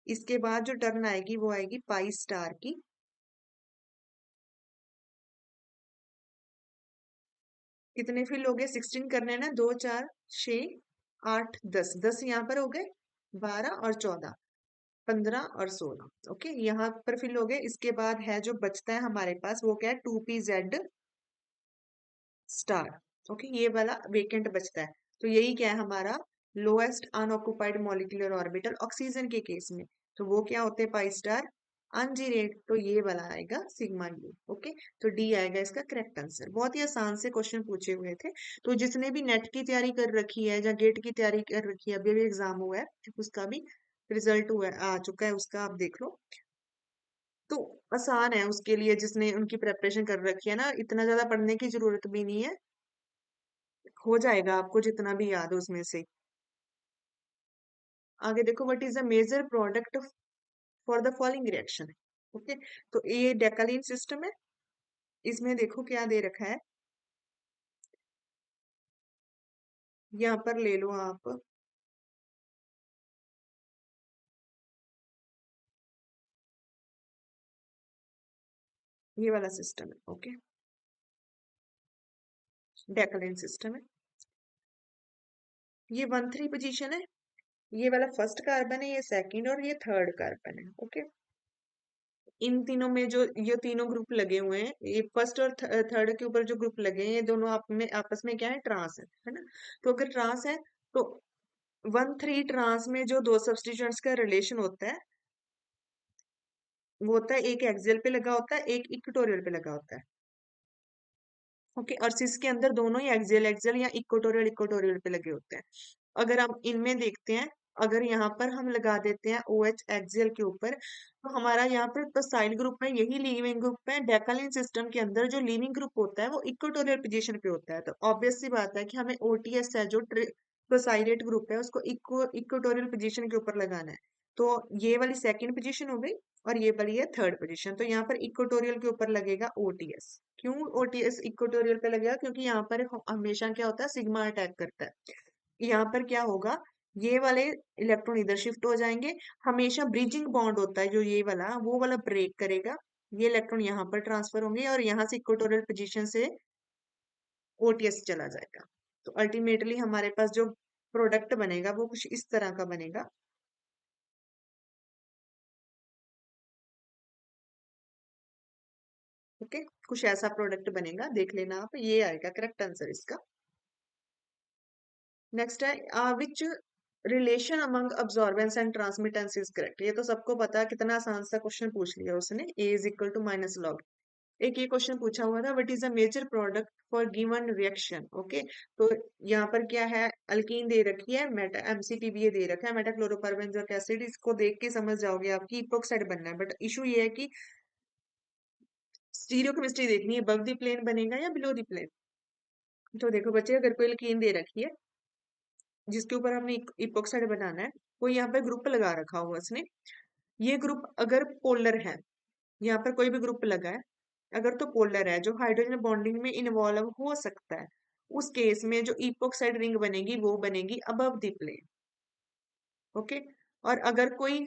इसके बाद जो टर्न आएगी वो आएगी पाई स्टार की। कितने फिल हो गए, 16 करने हैं ना, 2 4 6 8 10, 10 यहाँ पर हो गए, 12 और 14, 15 और 16। ओके, यहाँ पर फिल हो गए। इसके बाद है जो बचता है हमारे पास वो क्या है, 2p z स्टार। ओके, ये वाला वेकेंट बचता है। तो यही क्या है हमारा, lowest unoccupied molecular orbital oxygen के केस में, तो वो क्या होते हैं, पाई स्टार अनजीरेड, तो ये वाला आएगा सिग्मा यू। ओके, तो डी आएगा इसका करेक्ट आंसर। बहुत ही आसान से क्वेश्चन पूछे हुए थे, तो जिसने भी नेट की तैयारी कर रखी है या गेट की तैयारी कर रखी है, अभी भी एग्जाम हुआ है, उसका भी रिजल्ट हुआ आ चुका है उसका, आप देख लो। तो आसान है उसके लिए, जिसने उनकी प्रेपरेशन कर रखी है ना, इतना ज्यादा पढ़ने की जरूरत भी नहीं है, हो जाएगा आपको जितना भी याद हो उसमें से। आगे देखो, what is the major product for the following reaction. Okay, तो ये डेकालीन सिस्टम है, इसमें देखो क्या दे रखा है, यहाँ पर ले लो आप, ये वाला सिस्टम है। ओके, डेकालीन सिस्टम है, ये 1 3 पोजीशन है, ये वाला फर्स्ट कार्बन है, ये सेकंड, और ये थर्ड कार्बन है। ओके, इन तीनों में जो ये तीनों ग्रुप लगे हुए हैं, ये फर्स्ट और थर्ड के ऊपर जो ग्रुप लगे हैं, ये दोनों आप में आपस में क्या है, ट्रांस है ना। तो अगर ट्रांस है तो 1 3 ट्रांस में जो दो सब्स्टिट्यूएंट्स का रिलेशन होता है वो होता है, एक एक्सियल पे लगा होता है, एक इक्वेटोरियल पे लगा होता है। ओके, और सिस के अंदर दोनों ही एक्सियल एक्सियल या इक्वेटोरियल इक्वेटोरियल पे लगे होते हैं। अगर हम इनमें देखते हैं, अगर यहाँ पर हम लगा देते हैं ओ एच एक्सियल के ऊपर, तो हमारा यहाँ पर तो साइड ग्रुप में यही लीविंग ग्रुप है। डेकालीन सिस्टम के अंदर जो लीविंग ग्रुप होता है वो इक्वेटोरियल पोजीशन पे होता है, तो ऑब्वियस सी बात है कि हमें ओटीएस है जो प्रोसाइलेट ग्रुप है उसको इक्वेटोरियल पोजीशन के ऊपर लगाना है। तो ये वाली सेकंड पोजीशन हो गई, और ये वाली है थर्ड पोजीशन, तो यहाँ पर इक्वेटोरियल के ऊपर लगेगा ओटीएस। क्यों ओटीएस इक्वेटोरियल पे लगेगा, क्योंकि यहाँ पर हमेशा क्या होता है, सिग्मा अटैक करता है। यहाँ पर क्या होगा, ये वाले इलेक्ट्रॉन इधर शिफ्ट हो जाएंगे, हमेशा ब्रिजिंग बॉन्ड होता है जो ये वाला, वो वाला ब्रेक करेगा, ये इलेक्ट्रॉन यहाँ पर ट्रांसफर होंगे और यहाँ से इक्वेटोरियल पोजीशन से ओटीएस चला जाएगा। तो अल्टीमेटली हमारे पास जो प्रोडक्ट बनेगा वो कुछ इस तरह का बनेगा। ओके, कुछ ऐसा प्रोडक्ट बनेगा, देख लेना आप, ये आएगा करेक्ट आंसर इसका। नेक्स्ट है which relation among absorbance and transmittance is correct. ये तो सबको पता है, कितना आसान सा क्वेश्चन पूछ लिया उसने, A is equal to minus log. एक ये क्वेश्चन पूछा हुआ था, what is the major product for given reaction. Okay, तो यहाँ पर क्या है, अल्कीन दे रखी है, मेटा एमसीपी भी ये दे रखा है, मेटा क्लोरोकार्बेंजोइक एसिड, इसको देख के समझ जाओगे आपकी इपोक्साइड बनना है। बट इशू ये है कि स्टीरियो केमिस्ट्री देखनी है, अबव द प्लेन बनेगा या बिलो द प्लेन। तो देखो बच्चे, अगर कोई अल्कीन दे रखी है जिसके ऊपर हमने इपोक्साइड बनाना है, कोई यहाँ पे ग्रुप लगा रखा होगा उसने, ये ग्रुप अगर पोलर है, यहाँ पर कोई भी ग्रुप लगा है, अगर तो पोलर है जो हाइड्रोजन बॉन्डिंग में इन्वॉल्व हो सकता है, उस केस में जो इपोक्साइड रिंग बनेगी वो बनेगी अबव द प्लेन। ओके। और अगर कोई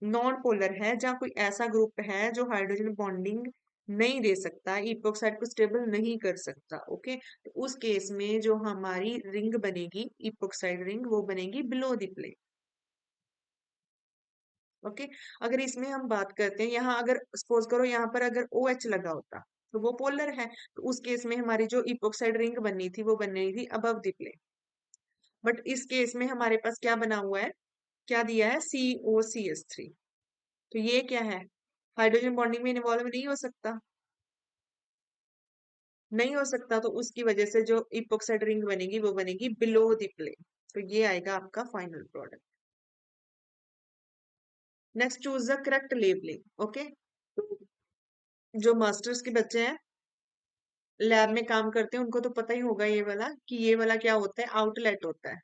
नॉन पोलर है, जहाँ कोई ऐसा ग्रुप है जो हाइड्रोजन बॉन्डिंग नहीं दे सकता, इपोक्साइड को स्टेबल नहीं कर सकता, ओके, तो उस केस में जो हमारी रिंग बनेगी इपोक्साइड रिंग, वो बनेगी बिलो द प्लेन। ओके। अगर इसमें हम बात करते हैं, यहाँ अगर सपोज करो यहाँ पर अगर ओ OH लगा होता तो वो पोलर है, तो उस केस में हमारी जो इपोक्साइड रिंग बननी थी वो बननी थी अबव द प्लेन। बट इस केस में हमारे पास क्या बना हुआ है, क्या दिया है, COCH3। तो ये क्या है, हाइड्रोजन बॉन्डिंग में इन्वॉल्व नहीं हो सकता, नहीं हो सकता, तो उसकी वजह से जो इपोक्साइड रिंग बनेगी वो बनेगी बिलो द प्लेन। तो ये आएगा आपका final product. Next, choose the correct labelling. Okay. तो जो मास्टर्स के बच्चे हैं, लैब में काम करते हैं, उनको तो पता ही होगा ये वाला, कि ये वाला क्या होता है, आउटलेट होता है।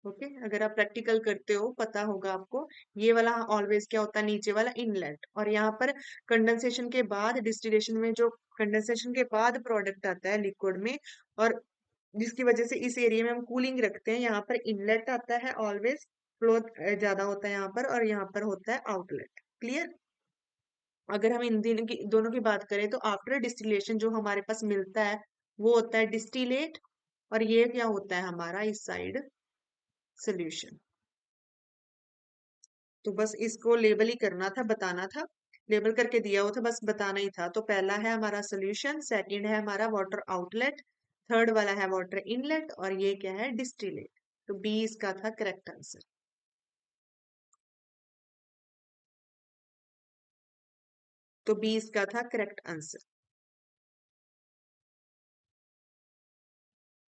ओके। अगर आप प्रैक्टिकल करते हो पता होगा आपको, ये वाला ऑलवेज क्या होता है, नीचे वाला इनलेट। और यहाँ पर कंडेंसेशन के बाद, डिस्टिलेशन में जो कंडेंसेशन के बाद प्रोडक्ट आता है लिक्विड में, और जिसकी वजह से इस एरिया में हम कूलिंग रखते हैं, यहाँ पर इनलेट आता है ऑलवेज, फ्लो ज्यादा होता है यहाँ पर, और यहाँ पर होता है आउटलेट। क्लियर। अगर हम इन दोनों की बात करें, तो आफ्टर डिस्टिलेशन जो हमारे पास मिलता है वो होता है डिस्टिलेट, और ये क्या होता है हमारा इस साइड सोल्यूशन। तो बस इसको लेबल ही करना था, बताना था, लेबल करके दिया हुआ था, बस बताना ही था। तो पहला है हमारा सोल्यूशन, सेकंड है हमारा वाटर आउटलेट, थर्ड वाला है वाटर इनलेट, और ये क्या है, डिस्टिलेट। तो बी इसका था करेक्ट आंसर। तो बी इसका था करेक्ट आंसर।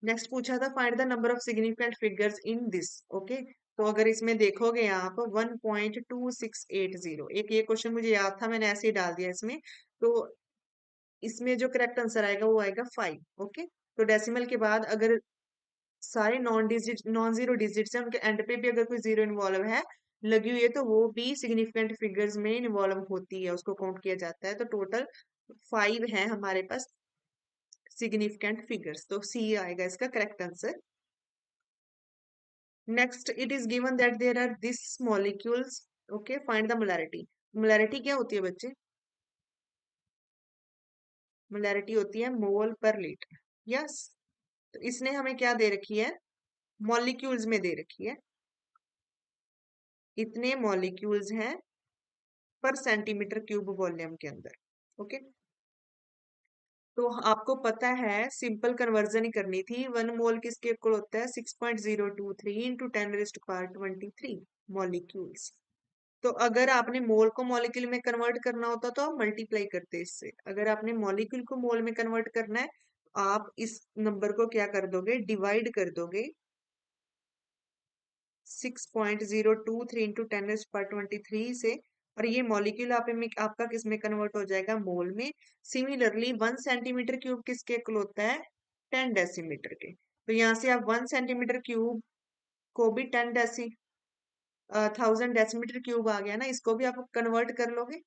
नेक्स्ट पूछा था, find the number of significant figures in this. Okay. तो अगर इसमें देखोगे आप 1.2680, एक ये क्वेश्चन मुझे याद था, मैंने ऐसे ही डाल दिया इसमें। तो इसमें जो करेक्ट आंसर आएगा वो आएगा 5। ओके। तो डेसिमल के बाद अगर सारे नॉन जीरो डिजिट्स हैं, उनके एंड पे भी अगर कोई जीरो इन्वॉल्व है, लगी हुई है, तो वो भी सिग्निफिकेंट फिगर्स में इन्वॉल्व होती है, उसको काउंट किया जाता है। तो टोटल 5 है हमारे पास सिग्निफिकेंट फिगर्स, तो सी आएगा इसका correct answer. Next, it is given that there are this molecules. Okay, find the molarity. Molarity क्या होती है बच्चे, मोलैरिटी होती है मोल पर लीटर। यस। तो इसने हमें क्या दे रखी है, मॉलिक्यूल्स में दे रखी है, इतने मॉलिक्यूल्स हैं पर सेंटीमीटर क्यूब वॉल्यूम के अंदर। ओके। तो आपको पता है सिंपल कन्वर्जन ही करनी थी, 1 मोल किसके इक्वल होता है, 6.023 इंटू 10⁻23 मॉलिक्यूल्स। तो अगर आपने मोल को मॉलिक्यूल में कन्वर्ट करना होता तो आप मल्टीप्लाई करते इससे, अगर आपने मॉलिक्यूल को मोल में कन्वर्ट करना है, आप इस नंबर को क्या कर दोगे, डिवाइड कर दोगे 6.023 इंटू 10⁻23 से, और ये मॉलिक्यूल आप में आपका किस में कन्वर्ट हो जाएगा, मोल में। सिमिलरली 1 सेंटीमीटर क्यूब किसके इक्वल होता है, 10 डेसीमीटर के। तो यहाँ से आप 1 सेंटीमीटर क्यूब को भी 1000 डेसीमीटर क्यूब आ गया ना, इसको भी आप कन्वर्ट कर लोगे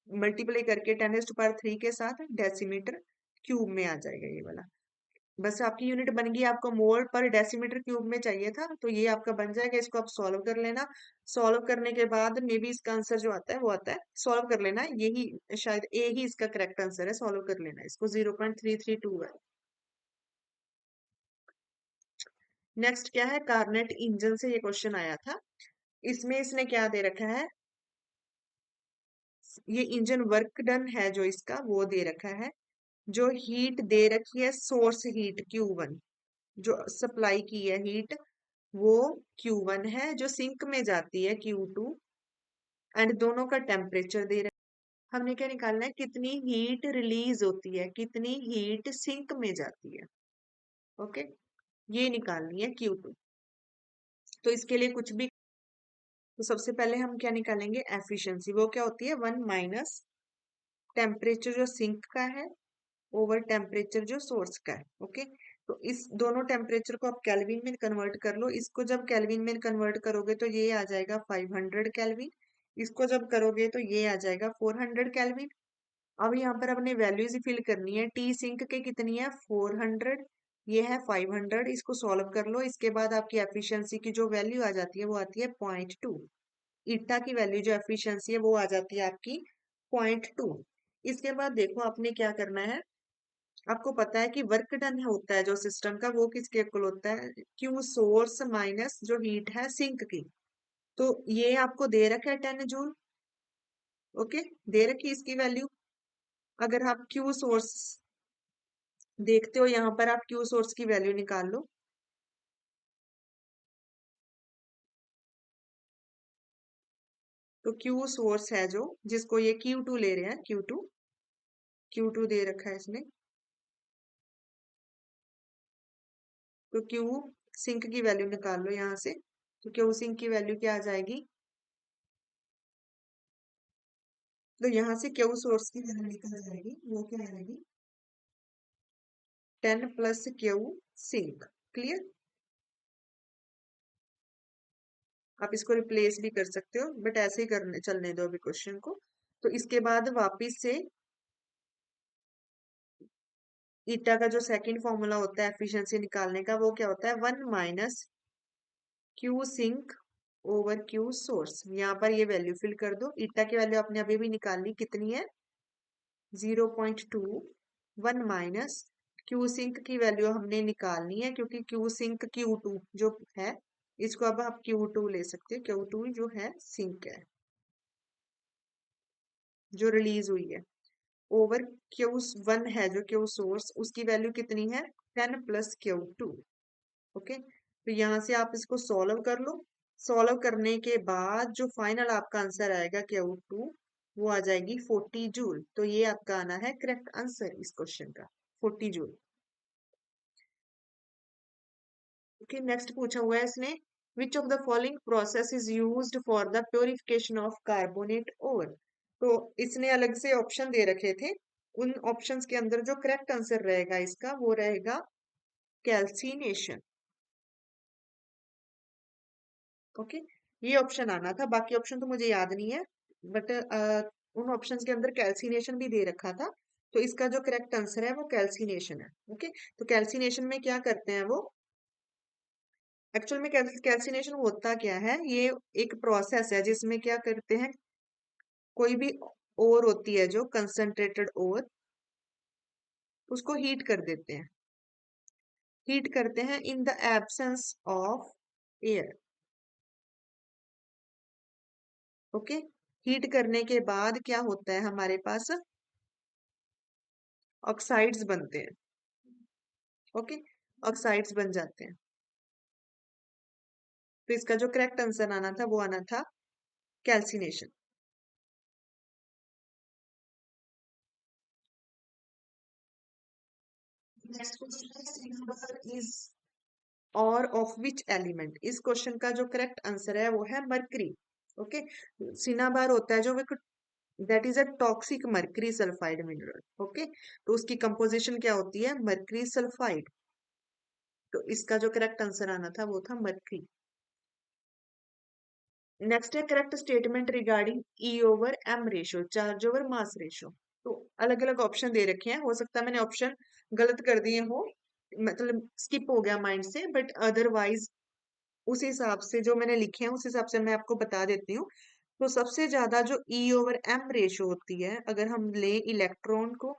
मल्टीप्लाई करके 10⁻³ के साथ, डेसीमीटर क्यूब में आ जाएगा ये वाला। बस आपकी यूनिट बन गई, आपको मोल पर डेसीमीटर क्यूब में चाहिए था, तो ये आपका बन जाएगा। इसको आप सॉल्व कर लेना, सॉल्व करने के बाद मे बी इसका आंसर जो आता है वो आता है, सॉल्व कर लेना, यही शायद ए ही इसका करेक्ट आंसर है, सॉल्व कर लेना इसको, 0.332 है। नेक्स्ट क्या है, कार्नेट इंजन से ये क्वेश्चन आया था, इसमें इसने क्या दे रखा है, ये इंजन वर्क डन है जो इसका वो दे रखा है, जो हीट दे रखी है सोर्स हीट Q1, जो सप्लाई की है हीट वो Q1 है, जो सिंक में जाती है Q2, एंड दोनों का टेम्परेचर दे रखा है। हमने क्या निकालना है, कितनी हीट रिलीज होती है, कितनी हीट सिंक में जाती है। ओके। ये निकालनी है Q2। तो इसके लिए कुछ भी, तो सबसे पहले हम क्या निकालेंगे, एफिशिएंसी, वो क्या होती है, 1 माइनस टेम्परेचर जो सिंक का है ओवर टेम्परेचर जो सोर्स का है। ओके। तो इस दोनों टेम्परेचर को आप केल्विन में कन्वर्ट कर लो। इसको जब केल्विन में कन्वर्ट करोगे तो ये आ जाएगा 500 केल्विन। इसको जब करोगे तो ये आ जाएगा 400 केल्विन। अब यहाँ पर अपने वैल्यूज फिल करनी है। टी सिंक के कितनी है 400, ये है 500। इसको सॉल्व कर लो। इसके बाद आपकी एफिशिएंसी की जो वैल्यू आ जाती है वो आती है 0.2। ईटा की वैल्यू जो एफिशिएंसी है वो आ जाती है आपकी 0.2। इसके बाद देखो आपने क्या करना है। आपको पता है कि वर्क डन होता है जो सिस्टम का, वो किसके इक्वल होता है, क्यू सोर्स माइनस जो हीट है सिंक की। तो ये आपको दे रखा है 10 जूल। ओके, दे रखी इसकी वैल्यू। अगर आप क्यू सोर्स देखते हो यहाँ पर, आप क्यू सोर्स की वैल्यू निकाल लो। तो क्यू सोर्स है जो, जिसको ये Q2 ले रहे हैं, क्यू टू दे रखा है इसमें। तो क्यू सिंक की वैल्यू निकाल लो यहाँ से। तो क्यू सिंक की वैल्यू क्या आ जाएगी, तो यहाँ से क्यू सोर्स की वैल्यू निकल जाएगी, वो क्या आएगी 10 प्लस क्यू सिंक। क्लियर। आप इसको रिप्लेस भी कर सकते हो, बट ऐसे ही करने चलने दो अभी क्वेश्चन को। तो इसके बाद वापिस से ईटा का जो सेकंड फॉर्मूला होता है एफिशिएंसी निकालने का, वो क्या होता है 1 - Q sink over Q source. यहाँ पर ये वैल्यू फिल कर दो। ईटा की वैल्यू आपने अभी भी निकाल ली, कितनी है 0.2। 1 - क्यू सिंक की वैल्यू हमने निकालनी है, क्योंकि क्यू सिंक Q2 जो है, इसको अब आप Q2 ले सकते हो। Q2 जो है सिंक है जो रिलीज हुई है, ओवर Q1 है जो क्यू सोर्स, उसकी वैल्यू कितनी है 10 प्लस Q2। ओके, तो यहाँ से आप इसको सॉल्व कर लो। सॉल्व करने के बाद जो फाइनल आपका आंसर आएगा Q2, वो आ जाएगी 40 जूल। तो ये आपका आना है करेक्ट आंसर इस क्वेश्चन का, 40 जूल। ओके, नेक्स्ट पूछा हुआ है इसने, which of the following process is used for the purification of carbonate ore. तो इसने अलग से ऑप्शन दे रखे थे। उन ऑप्शंस के अंदर जो करेक्ट आंसर रहेगा इसका, वो रहेगा कैल्सिनेशन। ओके, ये ऑप्शन आना था, बाकी ऑप्शन तो मुझे याद नहीं है, बट उन ऑप्शंस के अंदर कैल्सिनेशन भी दे रखा था। तो इसका जो करेक्ट आंसर है वो कैल्सिनेशन है। ओके, तो कैल्सिनेशन में क्या करते हैं वो, एक्चुअल में कैल्सिनेशन होता क्या है, ये एक प्रोसेस है जिसमें क्या करते हैं, कोई भी ओर होती है जो कंसंट्रेटेड ओर, उसको हीट कर देते हैं। हीट करते हैं in the absence of air. Okay, heat करने के बाद क्या होता है हमारे पास, ऑक्साइड्स बनते हैं। ओके, ऑक्साइड्स बन जाते हैं। तो इसका जो करेक्ट आंसर आना था वो आना था कैल्सिनेशन। नेक्स्ट क्वेश्चन इज और ऑफ विच एलिमेंट। इस क्वेश्चन का जो करेक्ट आंसर है वो है मरकरी। ओके, सिनाबार होता है जो, that is a toxic mercury sulphide mineral. Okay, तो उसकी कंपोजिशन क्या होती है मरकरी सल्फाइड। तो इसका जो करेक्ट आंसर आना था वो था मरकरी। नेक्स्ट है correct statement regarding E over M ratio, charge over mass ratio. तो अलग अलग ऑप्शन दे रखे हैं, हो सकता है मैंने ऑप्शन गलत कर दिए हो, मतलब स्किप हो गया माइंड से, बट अदरवाइज उस हिसाब से जो मैंने लिखे हैं उस हिसाब से मैं आपको बता देती हूँ। तो सबसे ज्यादा जो ई ओवर एम रेशो होती है, अगर हम ले इलेक्ट्रॉन को,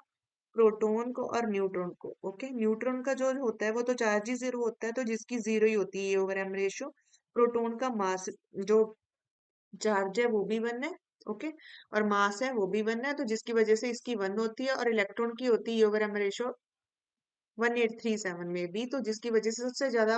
प्रोटॉन को और न्यूट्रॉन को। ओके, न्यूट्रॉन का जो होता है वो तो चार्ज ही जीरो होता है, तो जिसकी जीरो ही होती है E over M ratio. Proton का मास जो चार्ज है वो भी वन है। ओके, और मास है वो भी वन है, तो जिसकी वजह से इसकी वन होती है। और इलेक्ट्रॉन की होती है ई ओवर एम रेशो 1837 में भी, तो जिसकी वजह से सबसे ज्यादा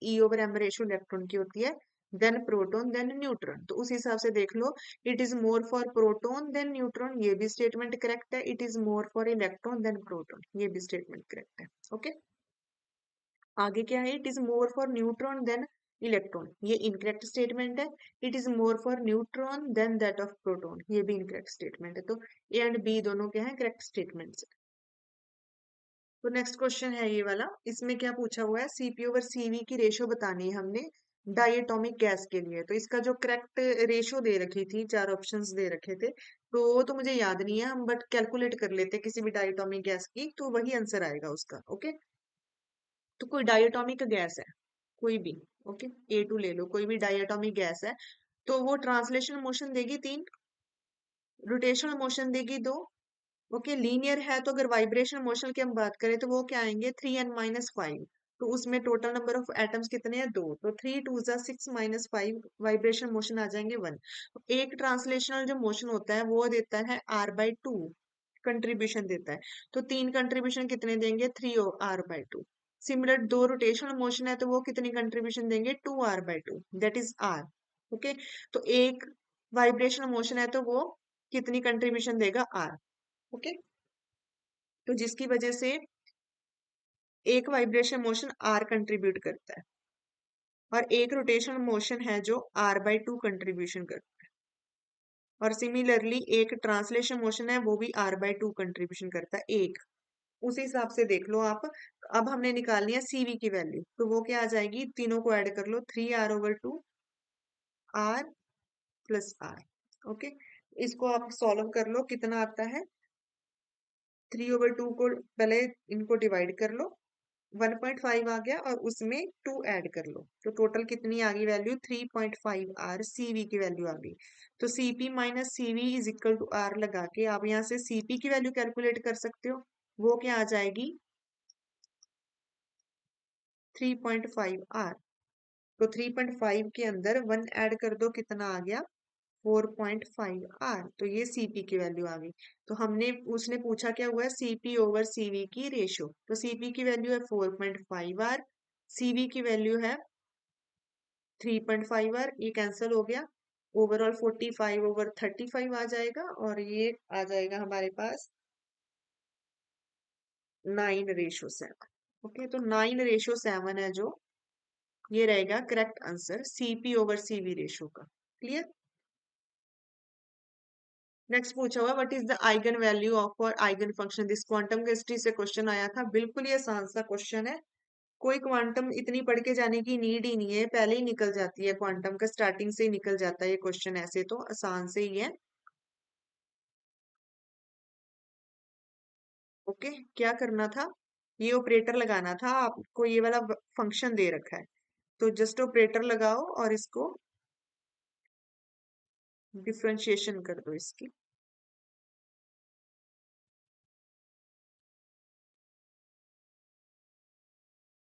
E over M ratio electron की होती है, देन प्रोटॉन देन न्यूट्रॉन। तो उस हिसाब से देख लो, it is more for proton than neutron, ये भी स्टेटमेंट करेक्ट है। It is more for electron than proton, ये भी स्टेटमेंट करेक्ट है। ओके, आगे क्या है, it is more for neutron than electron, ये इनकरेक्ट स्टेटमेंट है। It is more for neutron than that of proton, ये भी इनकरेक्ट स्टेटमेंट है। तो ए एंड बी दोनों क्या है करेक्ट स्टेटमेंट्स। तो नेक्स्ट क्वेश्चन है ये वाला। इसमें क्या पूछा हुआ है, सीपी ओवर सीवी की रेशो बतानी है हमने डायटोमिक गैस के लिए। तो इसका जो करेक्ट रेशो दे रखी थी, चार ऑप्शंस दे रखे थे, तो वो तो मुझे याद नहीं है, हम बट कैलकुलेट कर लेते हैं किसी भी डायटोमिक गैस की, तो वही आंसर आएगा उसका। ओके, तो कोई डायटोमिक गैस है कोई भी, ओके, ए टू ले लो, कोई भी डायटोमिक गैस है, तो वो ट्रांसलेशन मोशन देगी 3, रोटेशनल मोशन देगी 2, ओके, लीनियर है तो अगर वाइब्रेशन मोशन की हम बात करें तो वो क्या आएंगे 3n-5, तो उसमें टोटल नंबर ऑफ एटम्स कितने हैं 2, तो 3 2 6 - 5 वाइब्रेशन मोशन आ जाएंगे 1। एक ट्रांसलेशनल जो मोशन होता है वो देता है r/2 कंट्रीब्यूशन देता है, तो 3 कंट्रीब्यूशन कितने देंगे 3r/2। सिमिलर 2 रोटेशनल मोशन है तो वो कितनी कंट्रीब्यूशन देंगे 2r/2, that is r। Okay, तो एक वाइब्रेशनल मोशन है तो वो कितनी कंट्रीब्यूशन देगा r। ओके, तो जिसकी वजह से एक वाइब्रेशन मोशन आर कंट्रीब्यूट करता है और एक रोटेशन मोशन है जो r/2 कंट्रीब्यूशन करता है, और सिमिलरली एक ट्रांसलेशन मोशन है वो भी r/2 कंट्रीब्यूशन करता है एक। उसी हिसाब से देख लो आप। अब हमने निकालनी है सीवी की वैल्यू, तो वो क्या आ जाएगी, तीनों को ऐड कर लो, 3r/2 r plus r। Okay, इसको आप सॉल्व कर लो, कितना आता है 3/2 को पहले इनको डिवाइड कर लो, 1.5 आ गया और उसमें 2 ऐड कर लो, तो टोटल कितनी आ गई वैल्यू 3.5 आर सीवी की वैल्यू आ गई। तो CP minus CV is equal to R लगा के आप यहाँ से सीपी की वैल्यू कैलकुलेट कर सकते हो, वो क्या आ जाएगी 3.5 आर। तो 3.5 के अंदर 1 ऐड कर दो, कितना आ गया 4.5 आर, तो ये सीपी की वैल्यू आ गई। तो हमने उसने पूछा क्या हुआ है सीपी ओवर सीवी की रेशो, तो सीपी की वैल्यू है 4.5 आर, सीवी की वैल्यू है 3.5 आर, ये कैंसिल हो गया, ओवरऑल 45/35 आ जाएगा, और ये आ जाएगा हमारे पास 9:7। ओके, तो 9:7 है जो, ये रहेगा correct answer CP over CV ratio का। क्लियर। नेक्स्ट पूछा हुआ what is the eigen value of और eigen function, this quantum chemistry से क्वेश्चन आया था, बिल्कुल ये आसान सा क्वेश्चन है, कोई क्वांटम इतनी पढ़ के जाने की नीड ही नहीं है, पहले ही निकल जाती है, क्वांटम का स्टार्टिंग से ही निकल जाता है ये क्वेश्चन, ऐसे तो आसान से ही है। ओके, क्या करना था, ये ऑपरेटर लगाना था, आपको ये वाला फंक्शन दे रखा है, तो जस्ट ऑपरेटर लगाओ और इसको डिफरेंशिएशन कर दो इसकी।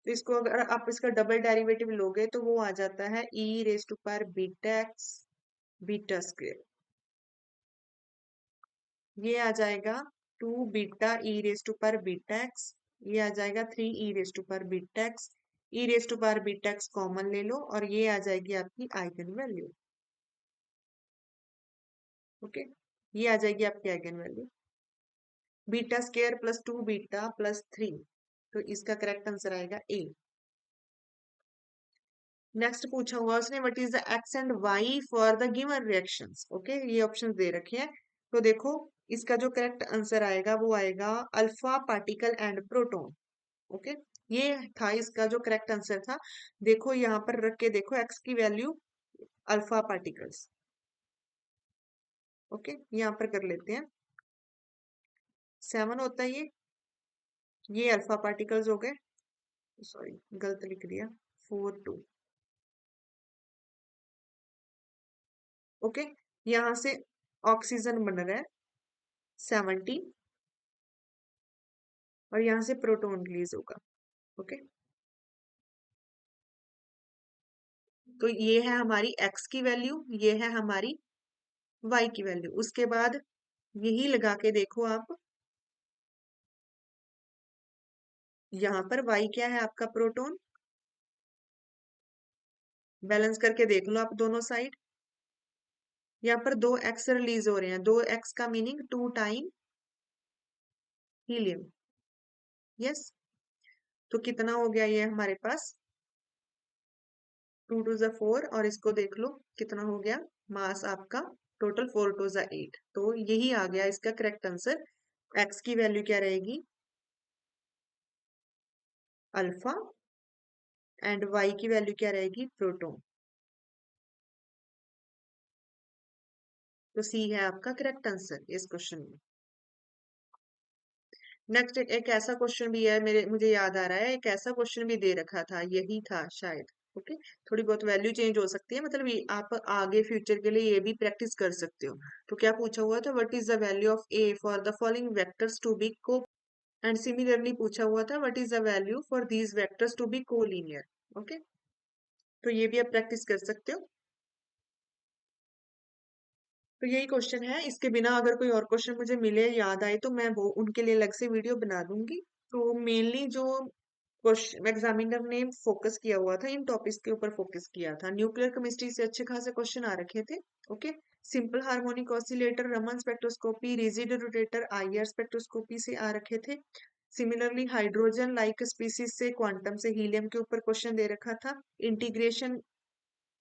तो इसको अगर आप इसका डबल डेरिवेटिव लोगे तो वो आ जाता है E raise to power beta X beta square, ये आ जाएगा 2 beta E raise to power beta X, ये आ जाएगा 3 E raise to power beta X, E raise to power beta X common ले लो और ये आ जाएगी आपकी आइगन वैल्यू। ओके, ये आ जाएगी आपकी eigen value beta square plus 2 beta plus 3, तो इसका करेक्ट आंसर आएगा ए। नेक्स्ट पूछा हुआ उसने what is the X and Y for the given reactions. Okay, ये ऑप्शन दे रखे हैं, तो देखो इसका जो करेक्ट आंसर आएगा वो आएगा alpha particle and proton. Okay, ये था इसका जो करेक्ट आंसर था। देखो यहाँ पर रख के देखो एक्स की वैल्यू अल्फा पार्टिकल्स। ओके, यहाँ पर कर लेते हैं, 7 होता है ये अल्फा पार्टिकल्स हो गए, सॉरी गलत लिख दिया, 4 2। ओके, यहाँ से ऑक्सीजन बन रहा है 70 और यहाँ से प्रोटॉन रिलीज होगा। ओके, तो ये है हमारी x की वैल्यू, ये है हमारी y की वैल्यू, उसके बाद यही लगा के देखो आप, यहाँ पर y क्या है आपका प्रोटॉन, बैलेंस करके देख लो आप दोनों साइड, यहाँ पर 2x रिलीज हो रहे हैं, 2x का मीनिंग 2 टाइम हीलियम। यस, तो कितना हो गया ये हमारे पास 2 2 4, और इसको देख लो कितना हो गया मास आपका टोटल 4 2 8, तो यही आ गया इसका करेक्ट आंसर। x की वैल्यू क्या रहेगी अल्फा एंड वाई की वैल्यू क्या रहेगी, प्रोटॉन। तो सी है आपका करेक्ट आंसर इस क्वेश्चन में। नेक्स्ट एक ऐसा क्वेश्चन भी है, मुझे याद आ रहा है, एक ऐसा क्वेश्चन भी दे रखा था, यही था शायद। ओके, थोड़ी बहुत वैल्यू चेंज हो सकती है, मतलब आप आगे फ्यूचर के लिए ये भी प्रैक्टिस कर सकते हो। तो क्या पूछा हुआ था, what is the value of A for the following vectors to be को, एंड सिमिलरली पूछा हुआ था what is the value for these vectors to be collinear. Okay, तो ये भी आप प्रैक्टिस कर सकते हो। तो यही क्वेश्चन है, इसके बिना अगर कोई और क्वेश्चन मुझे मिले, याद आए, तो मैं वो उनके लिए अलग से वीडियो बना दूंगी। तो मेनली जो क्वेश्चन एग्जामिनर ने फोकस किया हुआ था, इन टॉपिक्स के ऊपर फोकस किया था। न्यूक्लियर केमिस्ट्री से अच्छे खासे क्वेश्चन आ रखे थे। Okay, simple harmonic oscillator, Raman spectroscopy, rigid rotator, IR spectroscopy से आ रखे थे। सिमिलरली हाइड्रोजन लाइक स्पीसीज से, क्वांटम से, हीलियम के ऊपर क्वेश्चन दे रखा था। इंटीग्रेशन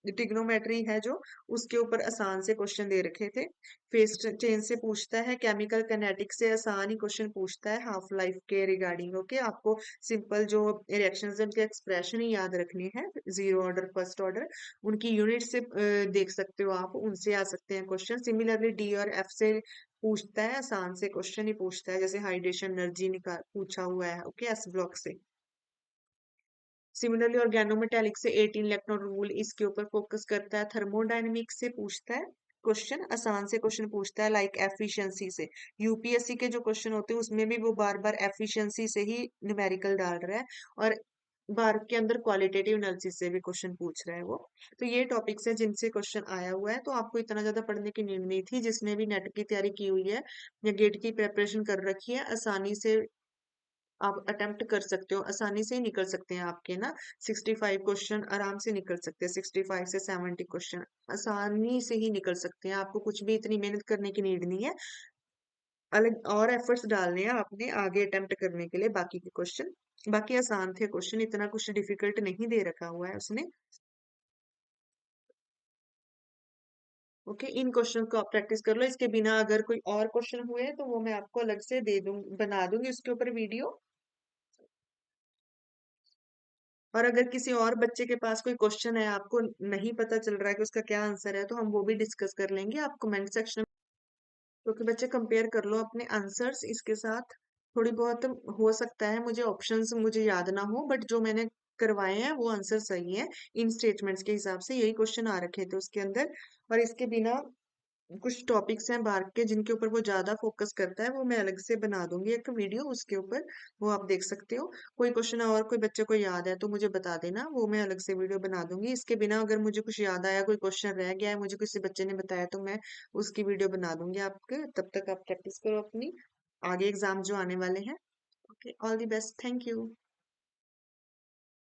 ट्रिग्नोमेट्री है जो, उसके ऊपर आसान से क्वेश्चन दे रखे थे। फेस चेंज से पूछता है, केमिकल कैनेटिक्स से आसान ही क्वेश्चन पूछता है, हाफ लाइफ के रिगार्डिंग। ओके, आपको सिंपल जो रिएक्शंस के एक्सप्रेशन ही याद रखने हैं, जीरो ऑर्डर फर्स्ट ऑर्डर, उनकी यूनिट से देख सकते हो आप, उनसे आ सकते हैं क्वेश्चन। सिमिलरली डी और एफ से पूछता है, आसान से क्वेश्चन ही पूछता है, जैसे हाइड्रेशन एनर्जी निकाल पूछा हुआ है। ओके, एस ब्लॉक से। सिमिलरली ऑर्गेनोमेटेलिक से 18 इलेक्ट्रॉन रूल, इसके ऊपर फोकस करता है। थर्मोडायनेमिक्स से पूछता है क्वेश्चन, आसान से क्वेश्चन पूछता है, लाइक एफिशिएंसी से। यूपीएससी के जो क्वेश्चन होते हैं उसमें भी वो बार बार एफिशिएंसी से ही न्यूमेरिकल डाल रहा है, और बार के अंदर क्वालिटेटिव एनालिसिस से भी क्वेश्चन पूछ रहा है वो। तो ये टॉपिक्स है जिनसे क्वेश्चन आया हुआ है, तो आपको इतना ज्यादा पढ़ने की नीड नहीं थी। जिसने भी नेट की तैयारी की हुई है या गेट की प्रिपरेशन कर रखी है, आसानी से आप अटेम्प्ट कर सकते हो, आसानी से ही निकल सकते हैं आपके ना। 65 क्वेश्चन आराम से निकल सकते हैं, 65 से 70 क्वेश्चन आसानी से ही निकल सकते हैं। आपको कुछ भी इतनी मेहनत करने की नीड नहीं है, अलग और एफर्ट्स डालने हैं आपने आगे अटेम्प्ट करने के लिए बाकी के क्वेश्चन। बाकी आसान थे क्वेश्चन, इतना कुछ डिफिकल्ट नहीं दे रखा हुआ है उसने। ओके, इन क्वेश्चन को आप प्रैक्टिस कर लो, इसके बिना अगर कोई और क्वेश्चन हुए तो वो मैं आपको अलग से दे दूं, बना दूंगी उसके ऊपर वीडियो। और अगर किसी और बच्चे के पास कोई क्वेश्चन है, आपको नहीं पता चल रहा है कि उसका क्या आंसर है, तो हम वो भी डिस्कस कर लेंगे, आप कमेंट सेक्शन में। क्योंकि बच्चे कंपेयर कर लो अपने आंसर्स इसके साथ। थोड़ी बहुत हो सकता है मुझे ऑप्शंस मुझे याद ना हो, बट जो मैंने करवाए हैं वो आंसर सही है, इन स्टेटमेंट्स के हिसाब से यही क्वेश्चन आ रखे थे उसके अंदर। और इसके बिना कुछ टॉपिक्स हैं बार्क के जिनके ऊपर वो ज्यादा फोकस करता है, वो मैं अलग से बना दूंगी एक वीडियो उसके ऊपर, वो आप देख सकते हो। कोई क्वेश्चन और कोई बच्चे को याद है तो मुझे बता देना, वो मैं अलग से वीडियो बना दूंगी। इसके बिना अगर मुझे कुछ याद आया, कोई क्वेश्चन रह गया है, मुझे किसी बच्चे ने बताया, तो मैं उसकी वीडियो बना दूंगी आपके। तब तक आप प्रैक्टिस करो अपनी, आगे एग्जाम जो आने वाले हैं। Okay, all the best, thank you.